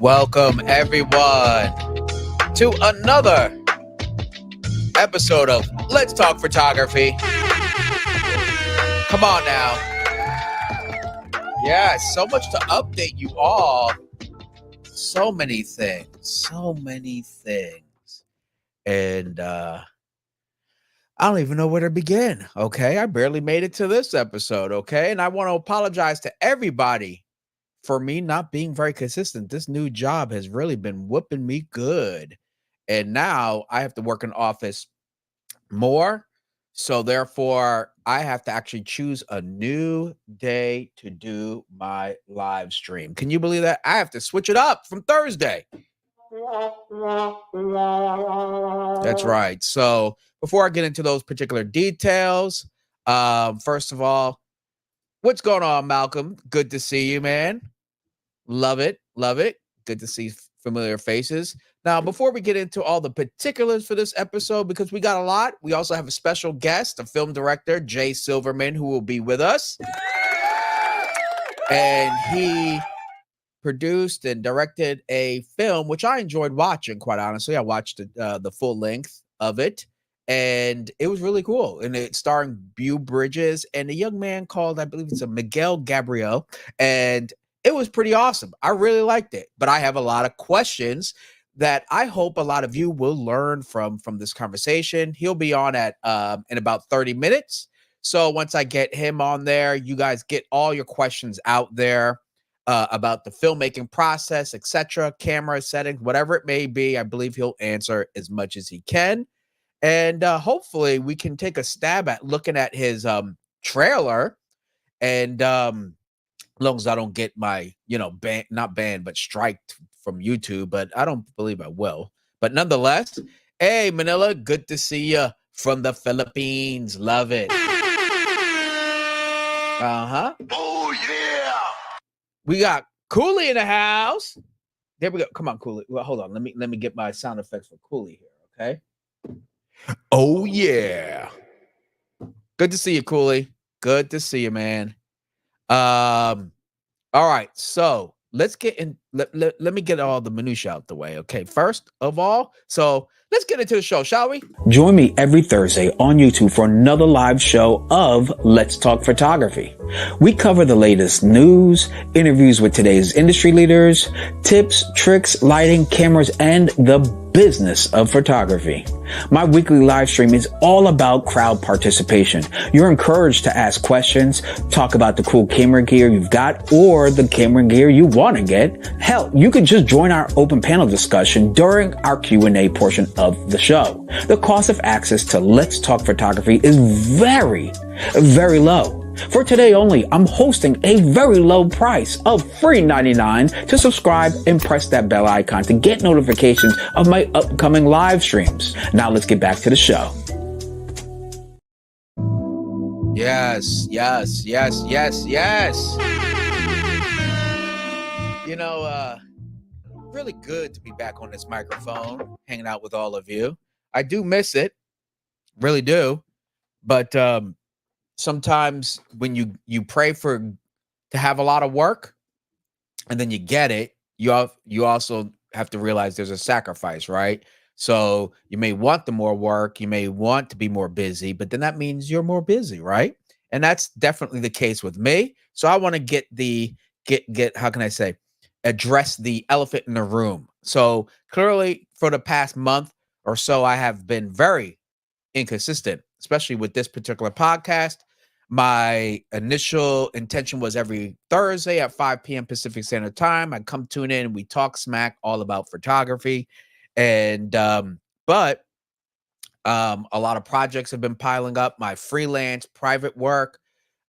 Welcome, everyone, to another episode of Let's Talk Photography. Come on now. Yeah, so much to update you all. So many things. And I don't even know where to begin, okay? I barely made it to this episode, okay? And I want to apologize to everybody for me not being very consistent. This new job has really been whooping me good. And now I have to work in office more. So therefore, I have to actually choose a new day to do my live stream. Can you believe that? I have to switch it up from Thursday. That's right. So before I get into those particular details, first of all, what's going on, Malcolm? Good to see you, man. Love it. Good to see familiar faces. Now, before we get into all the particulars for this episode, because we got a lot, we also have a special guest, a film director, Jay Silverman, who will be with us. And he produced and directed a film, which I enjoyed watching, quite honestly. I watched the full length of it, and it was really cool. And it's starring Beau Bridges and a young man called, I believe it's a Miguel Gabriel. And it was pretty awesome. I really liked it, but I have a lot of questions that I hope a lot of you will learn from this conversation. He'll be on at in about 30 minutes. So once I get him on there, you guys get all your questions out there about the filmmaking process, etc., camera settings, whatever it may be. I believe he'll answer as much as he can. And hopefully we can take a stab at looking at his trailer. And as long as I don't get my, not banned, but striked from YouTube, but I don't believe I will. But nonetheless, hey, Manila, good to see you from the Philippines. Love it. Oh, yeah. We got Cooley in the house. There we go. Come on, Cooley. Well, hold on. Let me get my sound effects for Cooley here, okay? Oh, yeah. Good to see you, Cooley. Good to see you, man. All right, so let's get in. Let me get all the minutia out the way. Okay, first of all, so let's get into the show, shall we? Join me every Thursday on YouTube for another live show of Let's Talk Photography. We cover the latest news, interviews with today's industry leaders, tips, tricks, lighting, cameras, and the business of photography. My weekly live stream is all about crowd participation. You're encouraged to ask questions, talk about the cool camera gear you've got or the camera gear you want to get. Hell, you could just join our open panel discussion during our Q&A portion of the show. The cost of access to Let's Talk Photography is very, very low. For today only, I'm hosting a very low price of free $99 to subscribe and press that bell icon to get notifications of my upcoming live streams. Now let's get back to the show. Yes. Really good to be back on this microphone, hanging out with all of you. I do miss it, really do. But sometimes when you pray to have a lot of work and then you get it, you also have to realize there's a sacrifice, right? So you may want the more work, you may want to be more busy, but then that means you're more busy, right? And that's definitely the case with me. So I want to get how can I say, address the elephant in the room. So clearly for the past month or so, I have been very inconsistent, especially with this particular podcast. My initial intention was every Thursday at 5 p.m. Pacific Standard Time. I come tune in and we talk smack all about photography. And but a lot of projects have been piling up. My freelance private work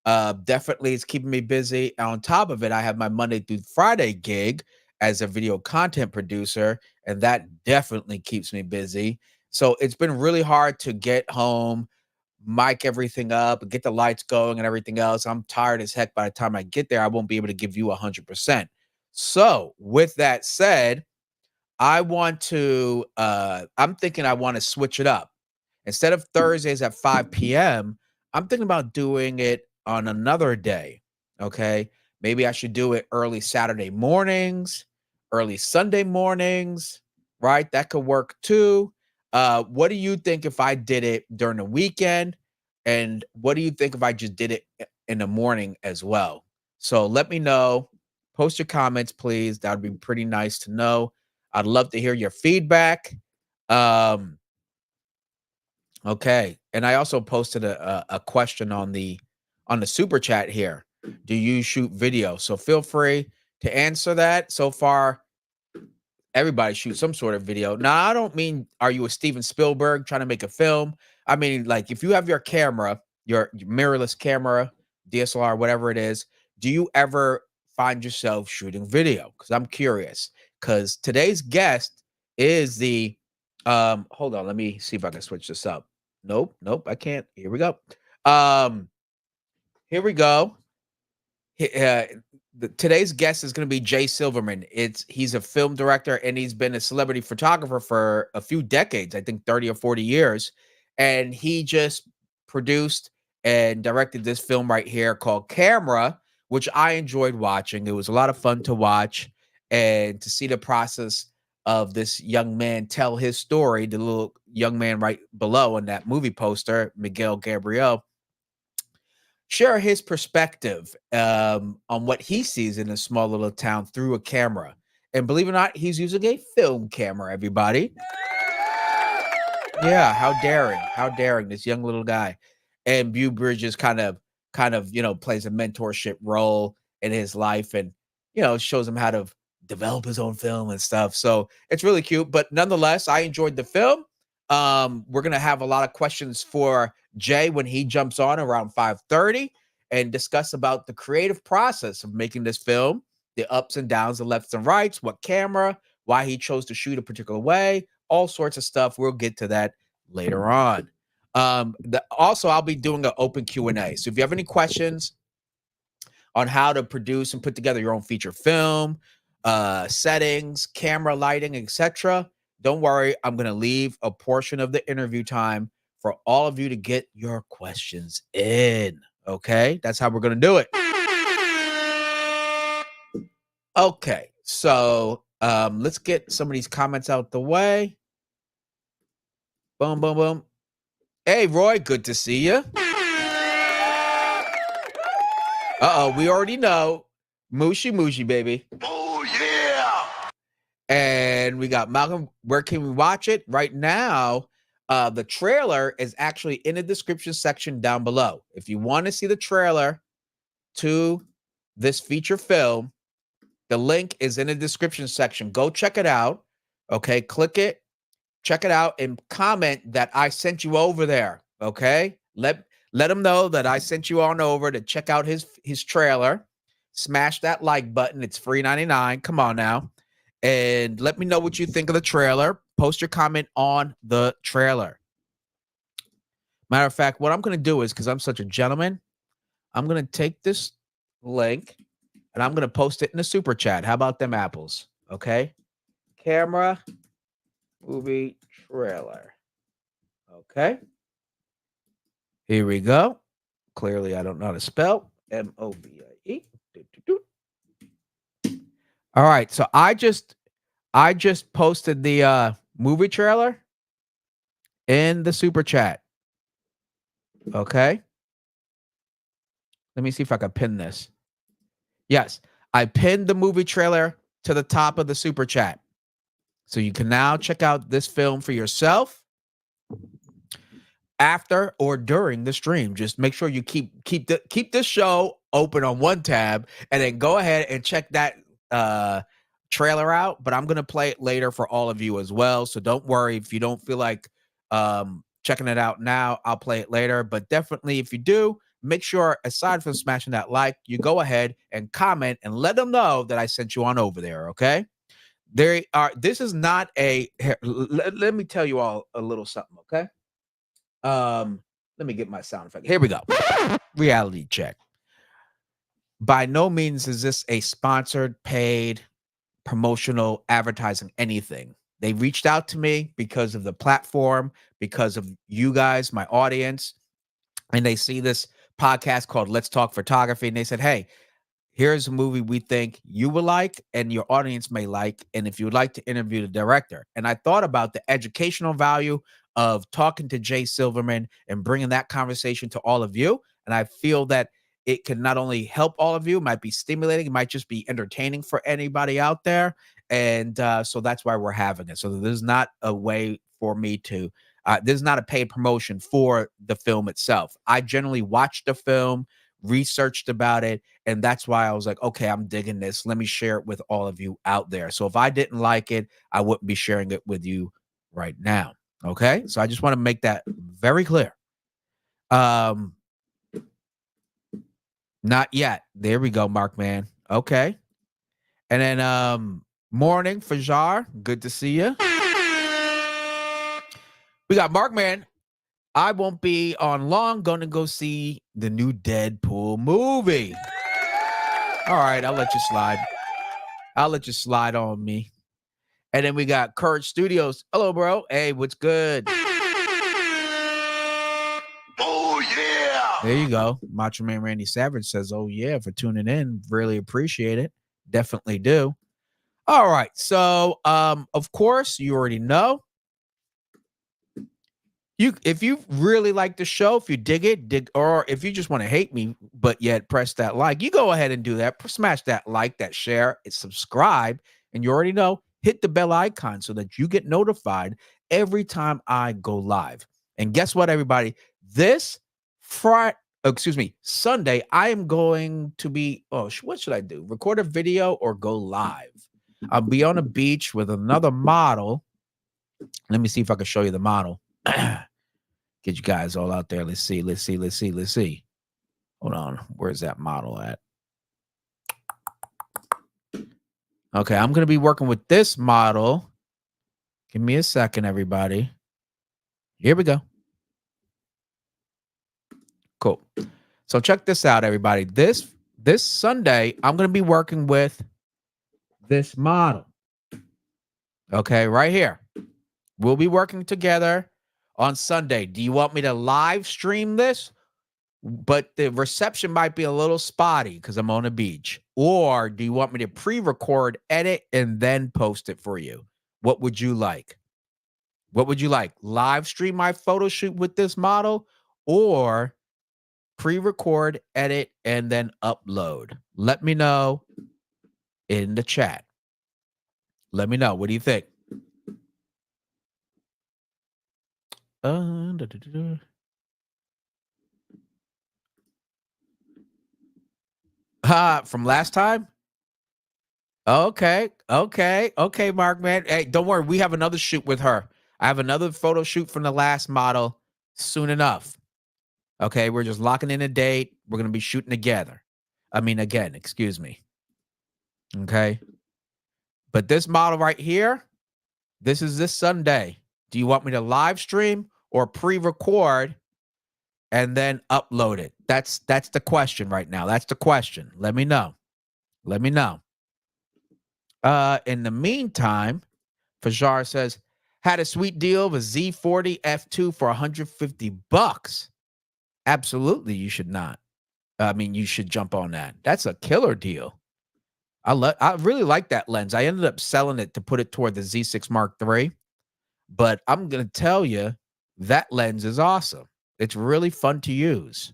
definitely is keeping me busy. And on top of it, I have my Monday through Friday gig as a video content producer, and that definitely keeps me busy. So it's been really hard to get home, mic everything up, get the lights going and everything else. I'm tired as heck. By the time I get there, I won't be able to give you 100%. So with that said, I'm thinking I want to switch it up. Instead of Thursdays at 5 p.m., I'm thinking about doing it on another day. Okay. Maybe I should do it early Saturday mornings, early Sunday mornings, right? That could work too. What do you think if I did it during the weekend? And what do you think if I just did it in the morning as well? So let me know. Post your comments, please. That would be pretty nice to know. I'd love to hear your feedback. Okay. And I also posted a question on the super chat here. Do you shoot video? So feel free to answer that. So far, everybody shoots some sort of video. Now, I don't mean are you a Steven Spielberg trying to make a film? I mean, like if you have your camera, your mirrorless camera, DSLR, whatever it is, do you ever find yourself shooting video? Because I'm curious. Because today's guest is the hold on, let me see if I can switch this up. Nope, I can't. Here we go. Um, here we go. Today's guest is going to be Jay Silverman. He's a film director and he's been a celebrity photographer for a few decades, I think 30 or 40 years. And he just produced and directed this film right here called Camera, which I enjoyed watching. It was a lot of fun to watch and to see the process of this young man tell his story. The little young man right below on that movie poster, Miguel Gabriel, share his perspective on what he sees in a small little town through a camera. And believe it or not, he's using a film camera, everybody. Yeah, how daring this young little guy. And Beau Bridges kind of, plays a mentorship role in his life and, shows him how to develop his own film and stuff. So it's really cute. But nonetheless, I enjoyed the film. We're going to have a lot of questions for Jay when he jumps on around 5:30 and discuss about the creative process of making this film, the ups and downs, the lefts and rights, what camera, why he chose to shoot a particular way, all sorts of stuff. We'll get to that later on. Also, I'll be doing an open Q&A. So if you have any questions on how to produce and put together your own feature film, settings, camera lighting, etc., don't worry. I'm going to leave a portion of the interview time for all of you to get your questions in. Okay, that's how we're going to do it. Okay, so let's get some of these comments out the way. Boom, boom, boom. Hey, Roy, good to see you. We already know. Mushy, baby. Oh, yeah. And we got Malcolm. Where can we watch it? Right now, the trailer is actually in the description section down below. If you want to see the trailer to this feature film, the link is in the description section. Go check it out. Okay, click it, check it out, and comment that I sent you over there. Okay, let him know that I sent you on over to check out his trailer. Smash that like button. It's free $99. Come on now. And let me know what you think of the trailer. Post your comment on the trailer. Matter of fact, what I'm going to do is, because I'm such a gentleman, I'm going to take this link and I'm going to post it in the super chat. How about them apples? Okay. Camera, movie, trailer. Okay. Here we go. Clearly, I don't know how to spell. MOBIE. All right. So I just posted the movie trailer in the super chat. Okay. Let me see if I can pin this. Yes, I pinned the movie trailer to the top of the super chat. So you can now check out this film for yourself after or during the stream. Just make sure you keep this show open on one tab and then go ahead and check that trailer out. But I'm going to play it later for all of you as well. So don't worry if you don't feel like checking it out now. I'll play it later. But definitely if you do, make sure, aside from smashing that like, you go ahead and comment and let them know that I sent you on over there, okay? This is not a, let me tell you all a little something, okay? Let me get my sound effect. Here we go. Reality check. By no means is this a sponsored, paid, promotional, advertising, anything. They reached out to me because of the platform, because of you guys, my audience, and they see this podcast called Let's Talk Photography, and they said, hey, here's a movie we think you will like and your audience may like, and if you would like to interview the director. And I thought about the educational value of talking to Jay Silverman and bringing that conversation to all of you. And I feel that it can not only help all of you, might be stimulating, it might just be entertaining for anybody out there. And so that's why we're having it. So there's not a way for me to, there's not a paid promotion for the film itself. I generally watch the film, researched about it, and that's why I was like, okay, I'm digging this. Let me share it with all of you out there. So if I didn't like it, I wouldn't be sharing it with you right now. Okay. So I just want to make that very clear. Not yet. There we go, Mark Man. Okay. And then morning, Fajar. Good to see you. We got Mark Man. I won't be on long. Gonna go see the new Deadpool movie. All right, I'll let you slide. I'll let you slide on me. And then we got Courage Studios. Hello, bro. Hey, what's good? Oh, yeah. There you go. Macho Man Randy Savage says, oh, yeah, for tuning in. Really appreciate it. Definitely do. All right. So, of course, you already know. If you really like the show, if you dig it, or if you just want to hate me, but yet press that like, you go ahead and do that. Smash that like, that share, and subscribe. And you already know, hit the bell icon so that you get notified every time I go live. And guess what, everybody? This Sunday, I am going to be, what should I do? Record a video or go live? I'll be on a beach with another model. Let me see if I can show you the model. Get you guys all out there. Let's see. Hold on. Where's that model at? Okay, I'm going to be working with this model. Give me a second, everybody. Here we go. Cool. So check this out, everybody. This Sunday, I'm going to be working with this model. Okay, right here. We'll be working together on Sunday. Do you want me to live stream this? But the reception might be a little spotty because I'm on a beach. Or do you want me to pre-record, edit, and then post it for you? What would you like? What would you like? Live stream my photo shoot with this model, or pre-record, edit, and then upload? Let me know in the chat. Let me know. What do you think? From last time? Okay, Mark, man. Hey, don't worry. We have another shoot with her. I have another photo shoot from the last model soon enough. Okay, we're just locking in a date. We're going to be shooting together. Again, excuse me. Okay. But this model right here, this is this Sunday. Do you want me to live stream or pre-record and then upload it? That's the question right now. That's the question. Let me know. In the meantime, Fajar says, had a sweet deal of a Z40 F2 for $150. Absolutely, you should not. You should jump on that. That's a killer deal. I really like that lens. I ended up selling it to put it toward the Z6 Mark III. But I'm going to tell you, that lens is awesome. It's really fun to use.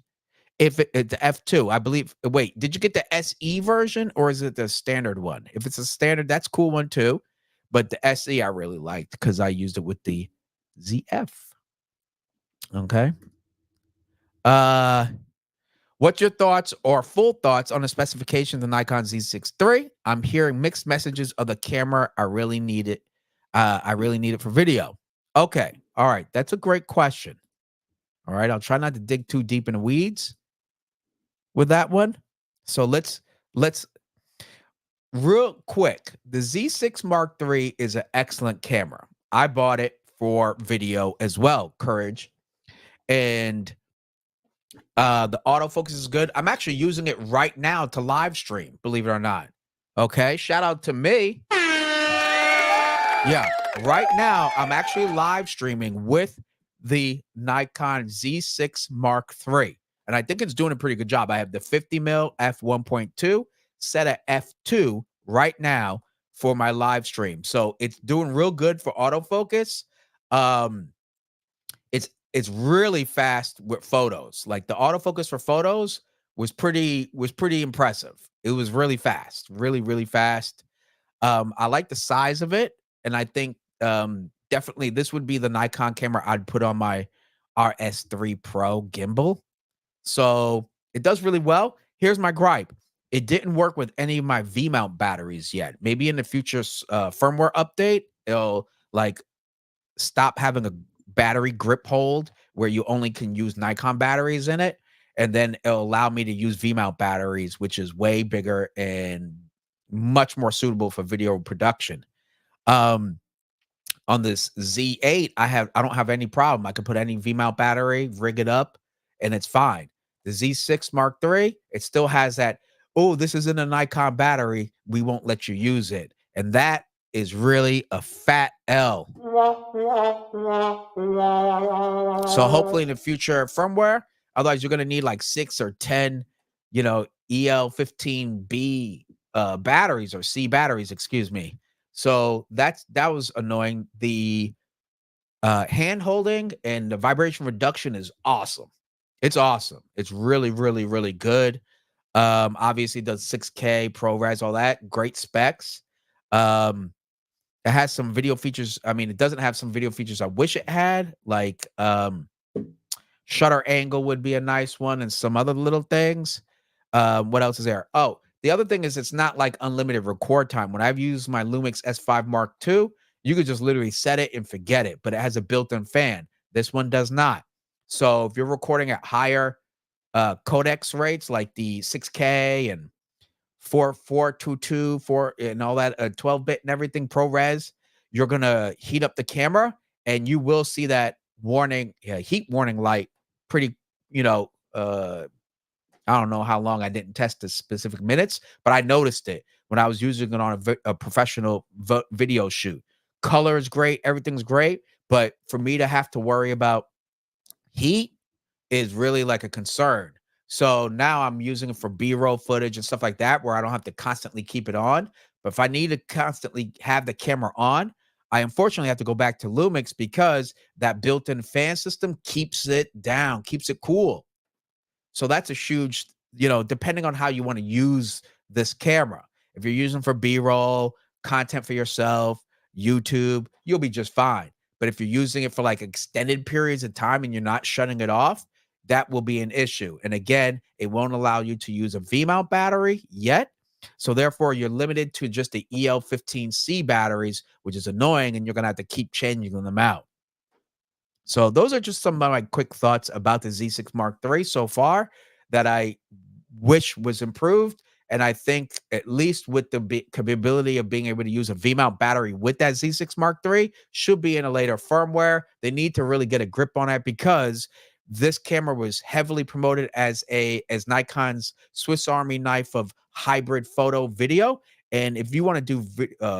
If it's the F2, I believe. Wait, did you get the SE version or is it the standard one? If it's a standard, that's a cool one too. But the SE I really liked because I used it with the ZF. Okay. What's your thoughts or full thoughts on the specifications of the Nikon Z6 III? I'm hearing mixed messages of the camera. I really need it. I really need it for video. Okay. All right. That's a great question. All right. I'll try not to dig too deep in the weeds with that one. So let's real quick. The Z6 Mark III is an excellent camera. I bought it for video as well, Courage. And the autofocus is good. I'm actually using it right now to live stream, believe it or not. Okay. Shout out to me. Yeah. Right now, I'm actually live streaming with the Nikon Z6 Mark III. And I think it's doing a pretty good job. I have the 50mm f1.2, set at f2 right now for my live stream. So it's doing real good for autofocus. It's really fast with photos. Like the autofocus for photos was pretty impressive. It was really fast, really fast. I like the size of it, and I think definitely this would be the Nikon camera I'd put on my RS3 Pro gimbal. So it does really well. Here's my gripe. It didn't work with any of my V mount batteries yet. Maybe in the future firmware update, it'll like stop having a battery grip hold where you only can use Nikon batteries in it. And then it'll allow me to use V mount batteries, which is way bigger and much more suitable for video production. Um, on this Z8, I don't have any problem. I can put any V mount battery, rig it up, and it's fine. The Z6 Mark III, it still has that, oh, this isn't a Nikon battery, we won't let you use it. And that is really a fat L. So hopefully in the future firmware, otherwise you're gonna need like 6 or 10, EL15B batteries or C batteries, excuse me. So that was annoying. The hand holding and the vibration reduction is awesome. It's awesome. It's really good. Obviously does 6K ProRes, all that great specs. It has some video features. I mean, it doesn't have some video features I wish it had, like shutter angle would be a nice one, and some other little things. What else is there? Oh, the other thing is it's not like unlimited record time. When I've used my Lumix S5 Mark II, you could just literally set it and forget it, but it has a built-in fan. This one does not. So if you're recording at higher codecs rates, like the 6K and 422, and all that, 12-bit and everything, ProRes, you're gonna heat up the camera, and you will see that warning, heat warning light pretty, I don't know how long. I didn't test the specific minutes, but I noticed it when I was using it on a professional video shoot. Color is great, everything's great, but for me to have to worry about heat is really like a concern. So now I'm using it for B-roll footage and stuff like that, where I don't have to constantly keep it on. But if I need to constantly have the camera on, I unfortunately have to go back to Lumix because that built-in fan system keeps it down, keeps it cool. So that's a huge, depending on how you want to use this camera. If you're using for B-roll, content for yourself, YouTube, you'll be just fine. But if you're using it for like extended periods of time and you're not shutting it off, that will be an issue. And again, it won't allow you to use a V-mount battery yet. So therefore, you're limited to just the EL15C batteries, which is annoying, and you're going to have to keep changing them out. So those are just some of my quick thoughts about the Z6 Mark III so far that I wish was improved. And I think at least with the capability of being able to use a V-mount battery with that Z6 Mark III should be in a later firmware. They need to really get a grip on that because this camera was heavily promoted as Nikon's Swiss Army knife of hybrid photo video. And if you want to do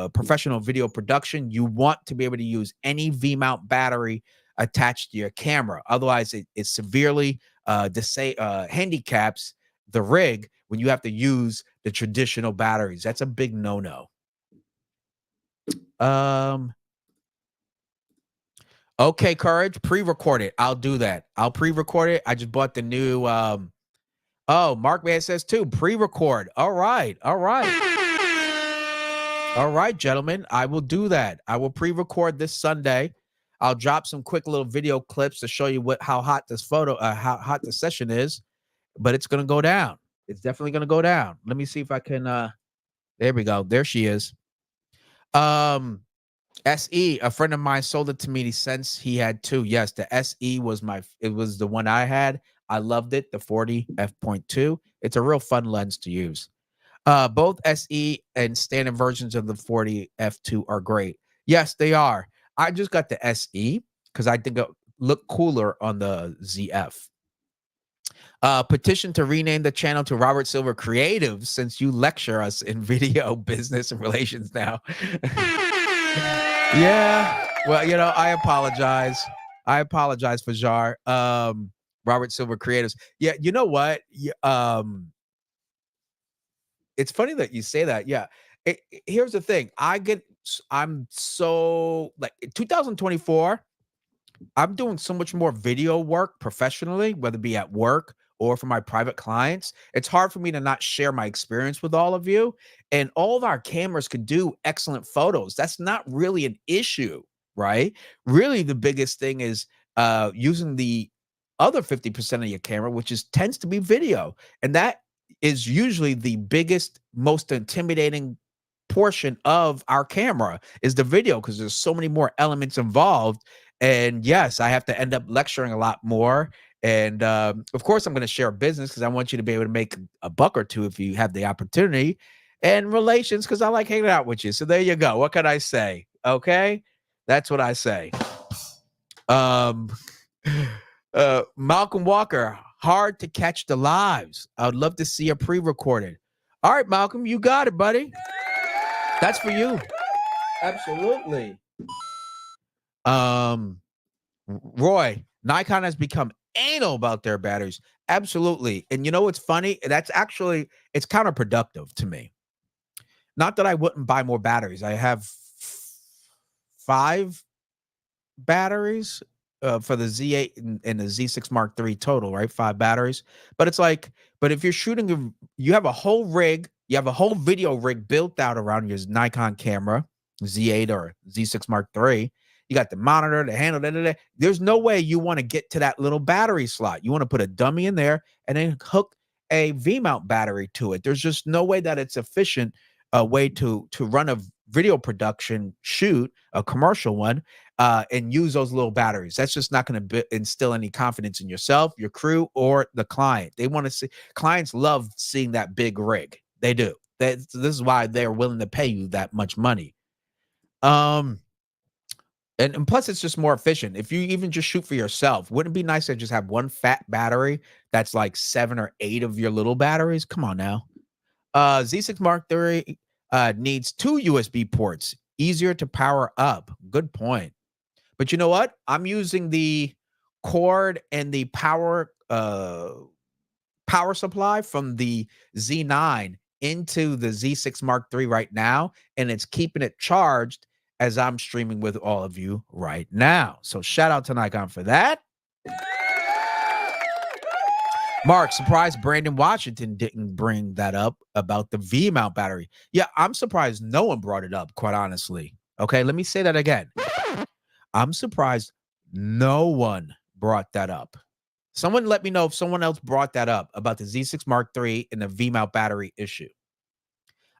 professional video production, you want to be able to use any V-mount battery attached to your camera. Otherwise, it severely handicaps the rig when you have to use the traditional batteries. That's a big no-no. Okay, Courage, pre-record it. I'll do that. I'll pre-record it. I just bought the new oh, Mark Man says too, pre-record. All right, gentlemen. I will do that. I will pre-record this Sunday. I'll drop some quick little video clips to show you how hot this how hot the session is, but it's gonna go down. It's definitely gonna go down. Let me see if I can there we go. There she is. SE, a friend of mine sold it to me since he had two. Yes, the SE was the one I had. I loved it, the 40 f.2. It's a real fun lens to use. Both SE and standard versions of the 40 f2 are great. Yes, they are. I just got the SE because I think it looked cooler on the ZF. Petition to rename the channel to Robert Silver Creative since you lecture us in video business and relations now. Yeah. Well, I apologize. I apologize for Jar. Robert Silver Creatives. Yeah, you know what? it's funny that you say that. Yeah. Here's the thing. I'm so like 2024. I'm doing so much more video work professionally, whether it be at work or for my private clients. It's hard for me to not share my experience with all of you. And all of our cameras could do excellent photos. That's not really an issue, right? Really, the biggest thing is using the other 50% of your camera, which is tends to be video. And that is usually the biggest, most intimidating portion of our camera is the video because there's so many more elements involved. And yes, I have to end up lecturing a lot more. And of course, I'm going to share a business because I want you to be able to make a buck or two if you have the opportunity, and relations because I like hanging out with you. So there you go. What can I say? Okay, that's what I say. Um, Malcolm Walker, hard to catch the lives. I would love to see a pre-recorded. All right, Malcolm, you got it, buddy. That's for you. Absolutely. Roy, Nikon has become anal about their batteries. Absolutely. And you know what's funny? That's actually, it's counterproductive to me. Not that I wouldn't buy more batteries. I have 5 batteries for the Z8 and the Z6 Mark III total, right? 5 batteries. But it's like, but if you're shooting, you have a whole rig, you have a whole video rig built out around your Nikon camera, Z8 or Z6 Mark III. You got the monitor, the handle, There's no way you want to get to that little battery slot. You want to put a dummy in there and then hook a V-mount battery to it. There's just no way that it's efficient way to run a video production shoot, a commercial one, and use those little batteries. That's just not going to instill any confidence in yourself, your crew, or the client. They want to see, clients love seeing that big rig. They do. This is why they're willing to pay you that much money. And plus, it's just more efficient. If you even just shoot for yourself, wouldn't it be nice to just have one fat battery that's like 7 or 8 of your little batteries? Come on now. Z6 Mark III needs 2 USB ports, easier to power up. Good point. But you know what? I'm using the cord and the power supply from the Z9 into the Z6 Mark III right now, and it's keeping it charged as I'm streaming with all of you right now. So shout out to Nikon for that. Mark, surprised Brandon Washington didn't bring that up about the V-mount battery. Yeah, I'm surprised no one brought it up, quite honestly. Okay, let me say that again. I'm surprised no one brought that up. Someone let me know if someone else brought that up about the Z6 Mark III and the V-mount battery issue.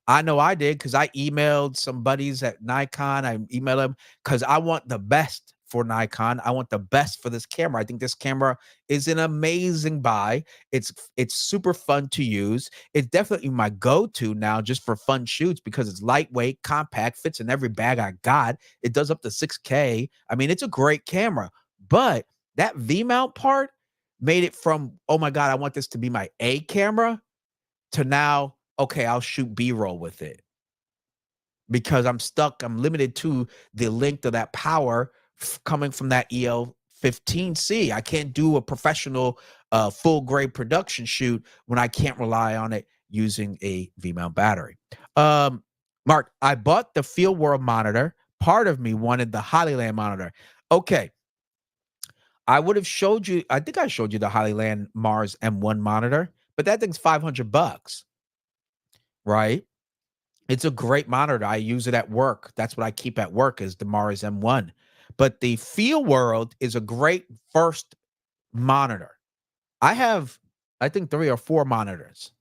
I know I did because I emailed some buddies at Nikon. I emailed them because I want the best for Nikon. I want the best for this camera. I think this camera is an amazing buy. It's super fun to use. It's definitely my go-to now just for fun shoots because it's lightweight, compact, fits in every bag I got. It does up to 6K. I mean, it's a great camera. But that V-mount part made it from, oh my God, I want this to be my A camera, to now, okay, I'll shoot B-roll with it. Because I'm limited to the length of that power coming from that EL15C. I can't do a professional full grade production shoot when I can't rely on it using a V-mount battery. Mark, I bought the Field World monitor. Part of me wanted the Hollyland monitor. Okay. I would have showed you, I think I showed you the Hollyland Mars M1 monitor, but that thing's $500, right? It's a great monitor. I use it at work. That's what I keep at work is the Mars M1. But the Field World is a great first monitor. I have, I think 3 or 4 monitors.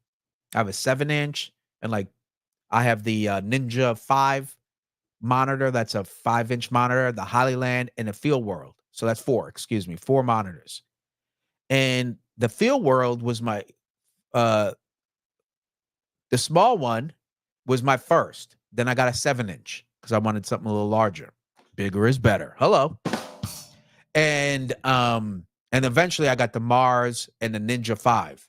I have a 7-inch and like I have the Ninja 5 monitor. That's a 5-inch monitor, the Hollyland and the Field World. So that's 4 monitors. And the Field World was my, the small one was my first. Then I got a 7-inch because I wanted something a little larger. Bigger is better. Hello. And eventually I got the Mars and the Ninja 5.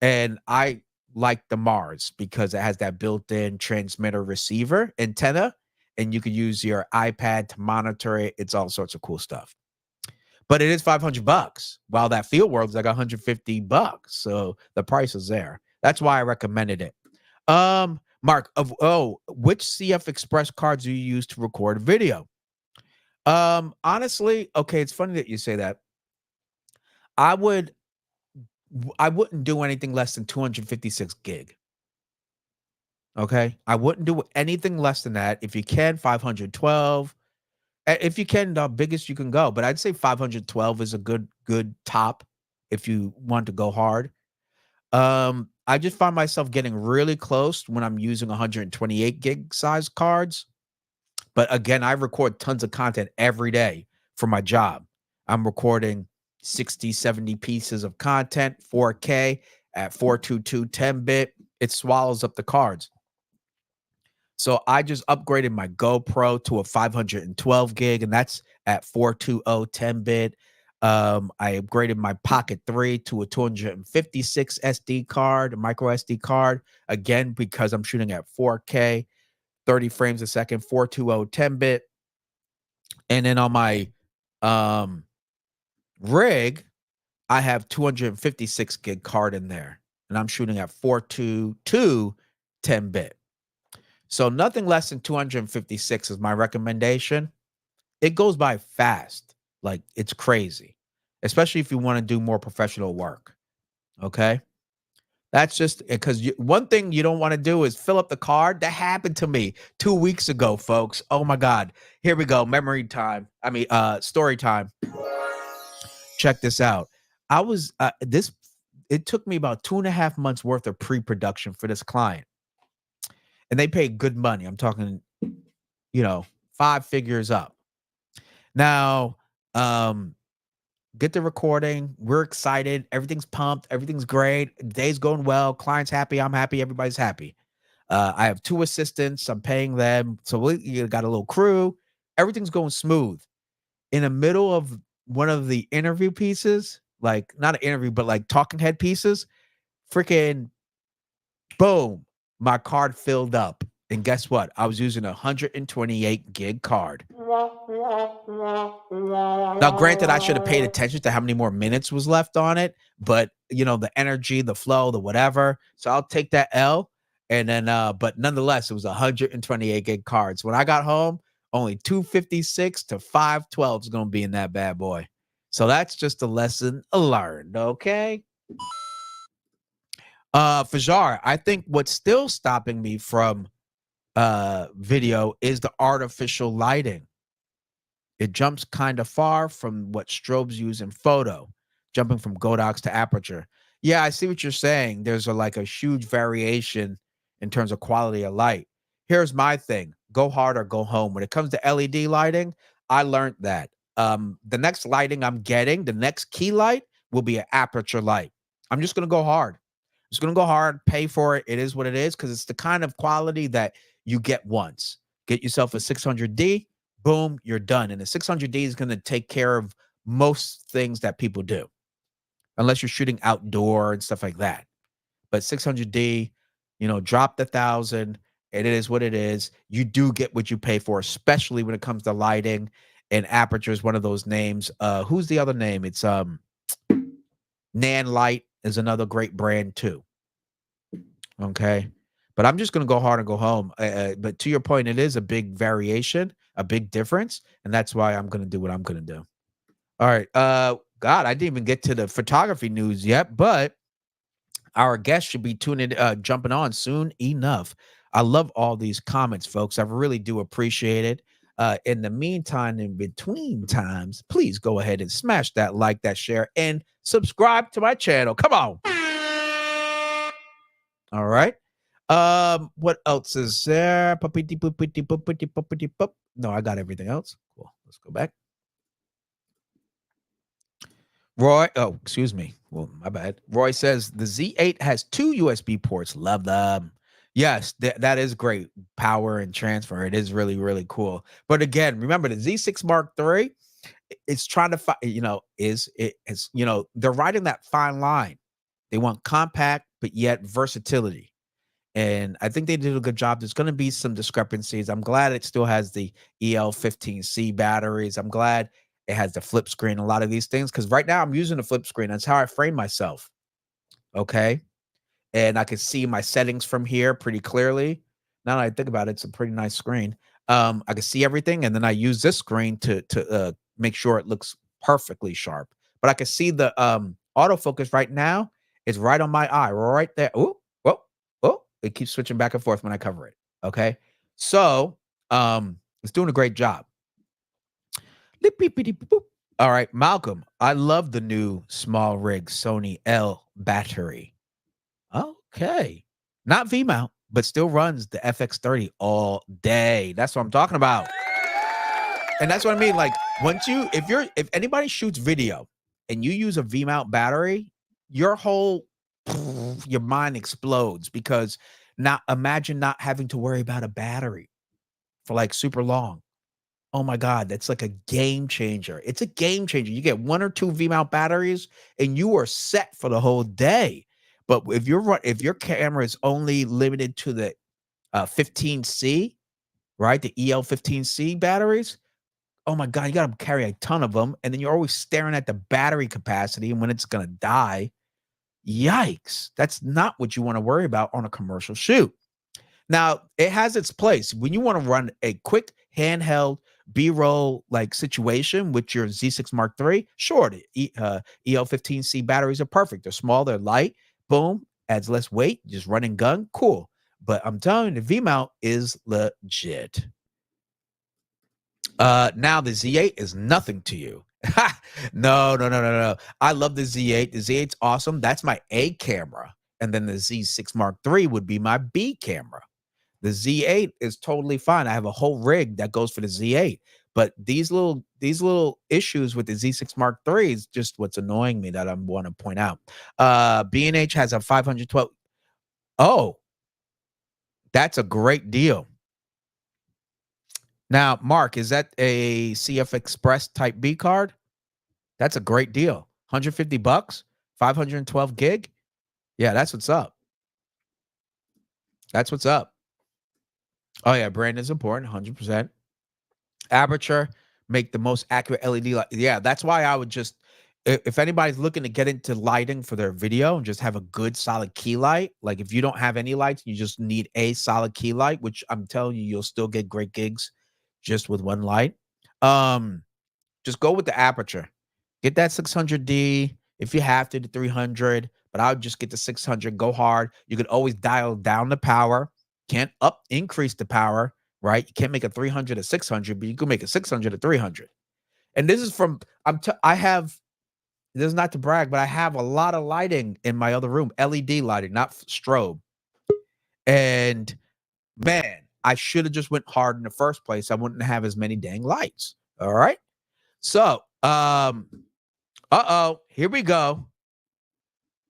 And I like the Mars because it has that built-in transmitter receiver antenna, and you could use your iPad to monitor it. It's all sorts of cool stuff. But it is $500, while that Field World is like $150. So the price is there. That's why I recommended it. Mark, which CF Express cards do you use to record video? Honestly, okay, it's funny that you say that. I would I wouldn't do anything less than 256 gig. Okay? I wouldn't do anything less than that. If you can, 512. If you can, the biggest you can go, but I'd say 512 is a good top if you want to go hard. I just find myself getting really close when I'm using 128 gig size cards. But again, I record tons of content every day for my job. I'm recording 60, 70 pieces of content, 4K at 422 10-bit. It swallows up the cards. So I just upgraded my GoPro to a 512 gig, and that's at 420 10-bit. I upgraded my Pocket 3 to a 256 SD card, a micro SD card, again, because I'm shooting at 4K, 30 frames a second, 420 10-bit. And then on my um, rig, I have 256 gig card in there, and I'm shooting at 422 10-bit. So nothing less than 256 is my recommendation. It goes by fast. Like it's crazy, especially if you want to do more professional work. Okay. That's just because one thing you don't want to do is fill up the card. That happened to me 2 weeks ago, folks. Oh my God. Here we go. Memory time. Story time. Check this out. It took me about 2.5 months worth of pre-production for this client. And they paid good money. I'm talking, 5 figures up. Now, get the recording. We're excited. Everything's pumped. Everything's great. Day's going well. Client's happy. I'm happy. Everybody's happy. I have 2 assistants. I'm paying them. So you got a little crew. Everything's going smooth. In the middle of one of the interview pieces, like not an interview, but like talking head pieces, freaking boom, my card filled up. And guess what? I was using a 128 gig card. Now, granted, I should have paid attention to how many more minutes was left on it, but the energy, the flow, the whatever. So I'll take that L. And then, but nonetheless, it was 128 gig cards. When I got home, only 256 to 512 is going to be in that bad boy. So that's just a lesson learned. Okay. Fajar, I think what's still stopping me from video is the artificial lighting. It jumps kind of far from what strobes use in photo, jumping from Godox to aperture. Yeah, I see what you're saying. There's a huge variation in terms of quality of light. Here's my thing: go hard or go home. When it comes to LED lighting, I learned that the next lighting I'm getting, the next key light will be an aperture light. I'm just gonna go hard. Just gonna go hard, pay for it. It is what it is because it's the kind of quality that you get once. Get yourself a 600D. Boom, you're done. And the 600D is going to take care of most things that people do, unless you're shooting outdoor and stuff like that. But 600D, drop the 1,000. It is what it is. You do get what you pay for, especially when it comes to lighting. And aperture is one of those names. Who's the other name? It's Nan Light is another great brand too. Okay. But I'm just going to go hard and go home. But to your point, it is a big variation, a big difference. And that's why I'm going to do what I'm going to do. All right. God, I didn't even get to the photography news yet, but our guest should be jumping on soon enough. I love all these comments, folks. I really do appreciate it. In the meantime, in between times, please go ahead and smash that like, that share, and subscribe to my channel. Come on. All right. What else is there? No, I got everything else. Cool. Let's go back. Roy, excuse me. Well, my bad. Roy says the Z8 has 2 USB ports. Love them. Yes, that is great. Power and transfer. It is really, really cool. But again, remember the Z6 Mark III, it's trying to find, they're riding that fine line. They want compact, but yet versatility. And I think they did a good job. There's going to be some discrepancies. I'm glad it still has the EL15C batteries. I'm glad it has the flip screen, a lot of these things, because right now I'm using the flip screen. That's how I frame myself. Okay. and I can see my settings from here pretty clearly. Now that I think about it, it's a pretty nice screen. I can see everything, and then I use this screen to make sure it looks perfectly sharp. But I can see the autofocus right now is right on my eye, right there. Oh, oh, oh! It keeps switching back and forth when I cover it. Okay, so it's doing a great job. All right, Malcolm, I love the new small rig Sony L battery. Okay. Not V mount, but still runs the FX30 all day. That's what I'm talking about. And that's what I mean. Like, if anybody shoots video and you use a V mount battery, your mind explodes, because imagine not having to worry about a battery for like super long. Oh my God, that's like a game changer. It's a game changer. You get 1 or 2 V mount batteries and you are set for the whole day. But if your camera is only limited to the 15C, right, the EL15C batteries, oh my God, you got to carry a ton of them, and then you're always staring at the battery capacity and when it's gonna die. Yikes! That's not what you want to worry about on a commercial shoot. Now, it has its place when you want to run a quick handheld B-roll like situation with your Z6 Mark III. Sure, the EL15C batteries are perfect. They're small, they're light. Boom, adds less weight. Just run and gun, cool. But I'm telling you, the V-mount is legit. Now the Z8 is nothing to you. No. I love the Z8. The Z8's awesome. That's my A camera, and then the Z6 Mark III would be my B camera. The Z8 is totally fine. I have a whole rig that goes for the Z8. But these little issues with the Z6 Mark III is just what's annoying me that I want to point out. B&H has a 512. Oh, that's a great deal. Now, Mark, is that a CF Express Type B card? That's a great deal. $150, 512 gig. Yeah, that's what's up. That's what's up. Oh yeah, brand is important, 100%. Aperture, make the most accurate LED light. Yeah, that's why I would just, if anybody's looking to get into lighting for their video and just have a good solid key light, like if you don't have any lights, you just need a solid key light, which I'm telling you, you'll still get great gigs just with one light. Just go with the aperture. Get that 600D if you have to, the 300, but I would just get the 600, go hard. You could always dial down the power. Can't increase the power, right? You can't make a 300 a 600, but you can make a 600 a 300. And this is from, this is not to brag, but I have a lot of lighting in my other room, LED lighting, not strobe. And man, I should have just went hard in the first place. I wouldn't have as many dang lights. All right. So, here we go.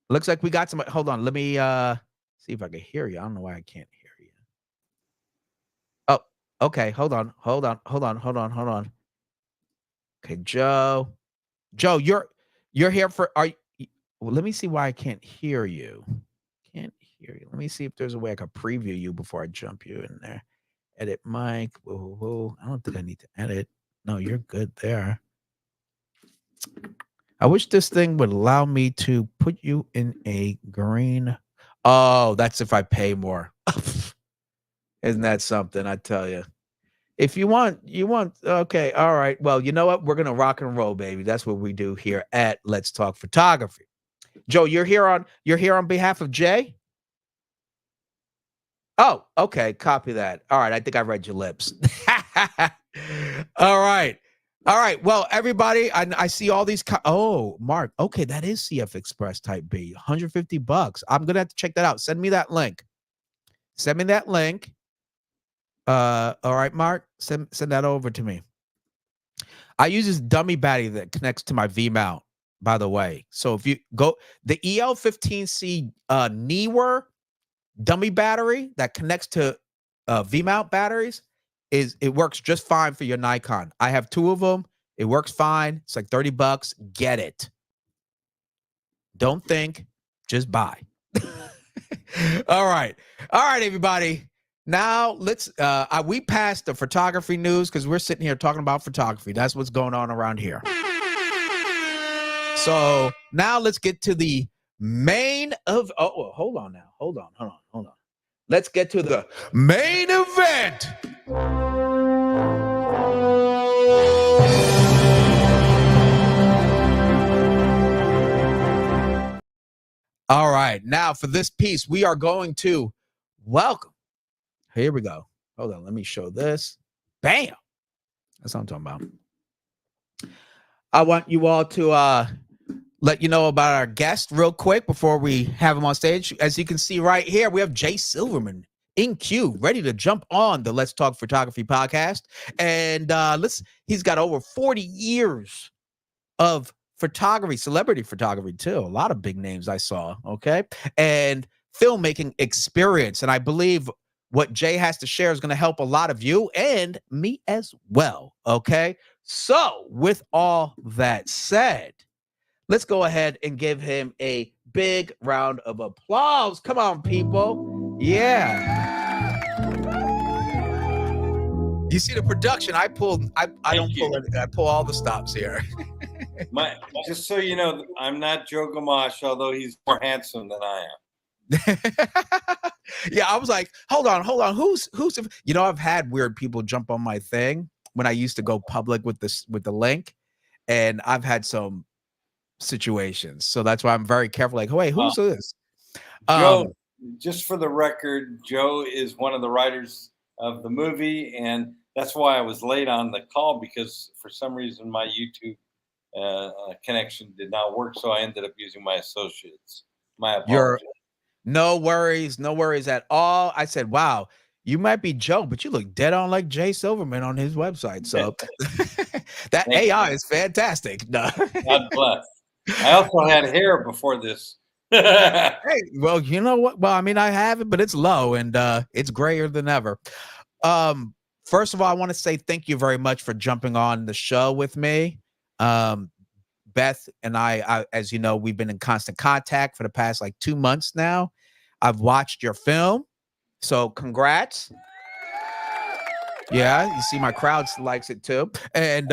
Looks like we got some. Hold on. Let me see if I can hear you. I don't know why I can't hear you. Oh, okay. Hold on. Okay, Joe, you're here for, well, let me see why I can't hear you. Can't hear you. Let me see if there's a way I could preview you before I jump you in there. Edit mic. Whoa. I don't think I need to edit. No, you're good there. I wish this thing would allow me to put you in a green. Oh, that's if I pay more. Isn't that something? I tell you. If you want, okay, all right. Well, you know what? We're gonna rock and roll, baby. That's what we do here at Let's Talk Photography. Joe, you're here on behalf of Jay? Oh, okay. Copy that. All right. I think I read your lips. All right. Well, everybody, I see all these. Oh, Mark. Okay, that is CF Express Type B. $150. I'm gonna have to check that out. Send me that link. All right, Mark. Send that over to me. I use this dummy battery that connects to my V mount, by the way. So if you go the EL15C Newer dummy battery that connects to V mount batteries, it works just fine for your Nikon. I have 2 of them. It works fine. It's like $30. Get it. Don't think, just buy. All right, everybody. Now let's we passed the photography news because we're sitting here talking about photography. That's what's going on around here. So now let's get to the main of hold on now. Hold on. Let's get to the main event. All right, now for this piece, we are going to welcome. Here we go. Hold on, let me show this. Bam. That's what I'm talking about. I want you all to let you know about our guest real quick before we have him on stage. As you can see right here, we have Jay Silverman in queue, ready to jump on the Let's Talk Photography podcast. And he's got over 40 years of photography, celebrity photography too. A lot of big names I saw, okay? And filmmaking experience. And I believe what Jay has to share is going to help a lot of you and me as well, okay? So with all that said, let's go ahead and give him a big round of applause. Come on, people. Yeah. You see the production? I pull all the stops here. Just so you know, I'm not Joe Gamache, although he's more handsome than I am. Yeah, I was like, hold on. Who's I've had weird people jump on my thing when I used to go public with the link, and I've had some situations. So that's why I'm very careful. Like, wait, who's this? Joe, just for the record, Joe is one of the writers of the movie, and that's why I was late on the call, because for some reason my YouTube connection did not work, so I ended up using my associates. My apologies. No worries at all. I said, wow, you might be Joe, but you look dead on like Jay Silverman on his website. So that AI is fantastic. No. God bless. I also had hair before this. Hey, well, you know what? Well, I mean, I have it, but it's low and it's grayer than ever. First of all, I want to say thank you very much for jumping on the show with me. Beth and I, as you know, we've been in constant contact for the past like 2 months now. I've watched your film, so congrats. Yeah, you see my crowd likes it too. And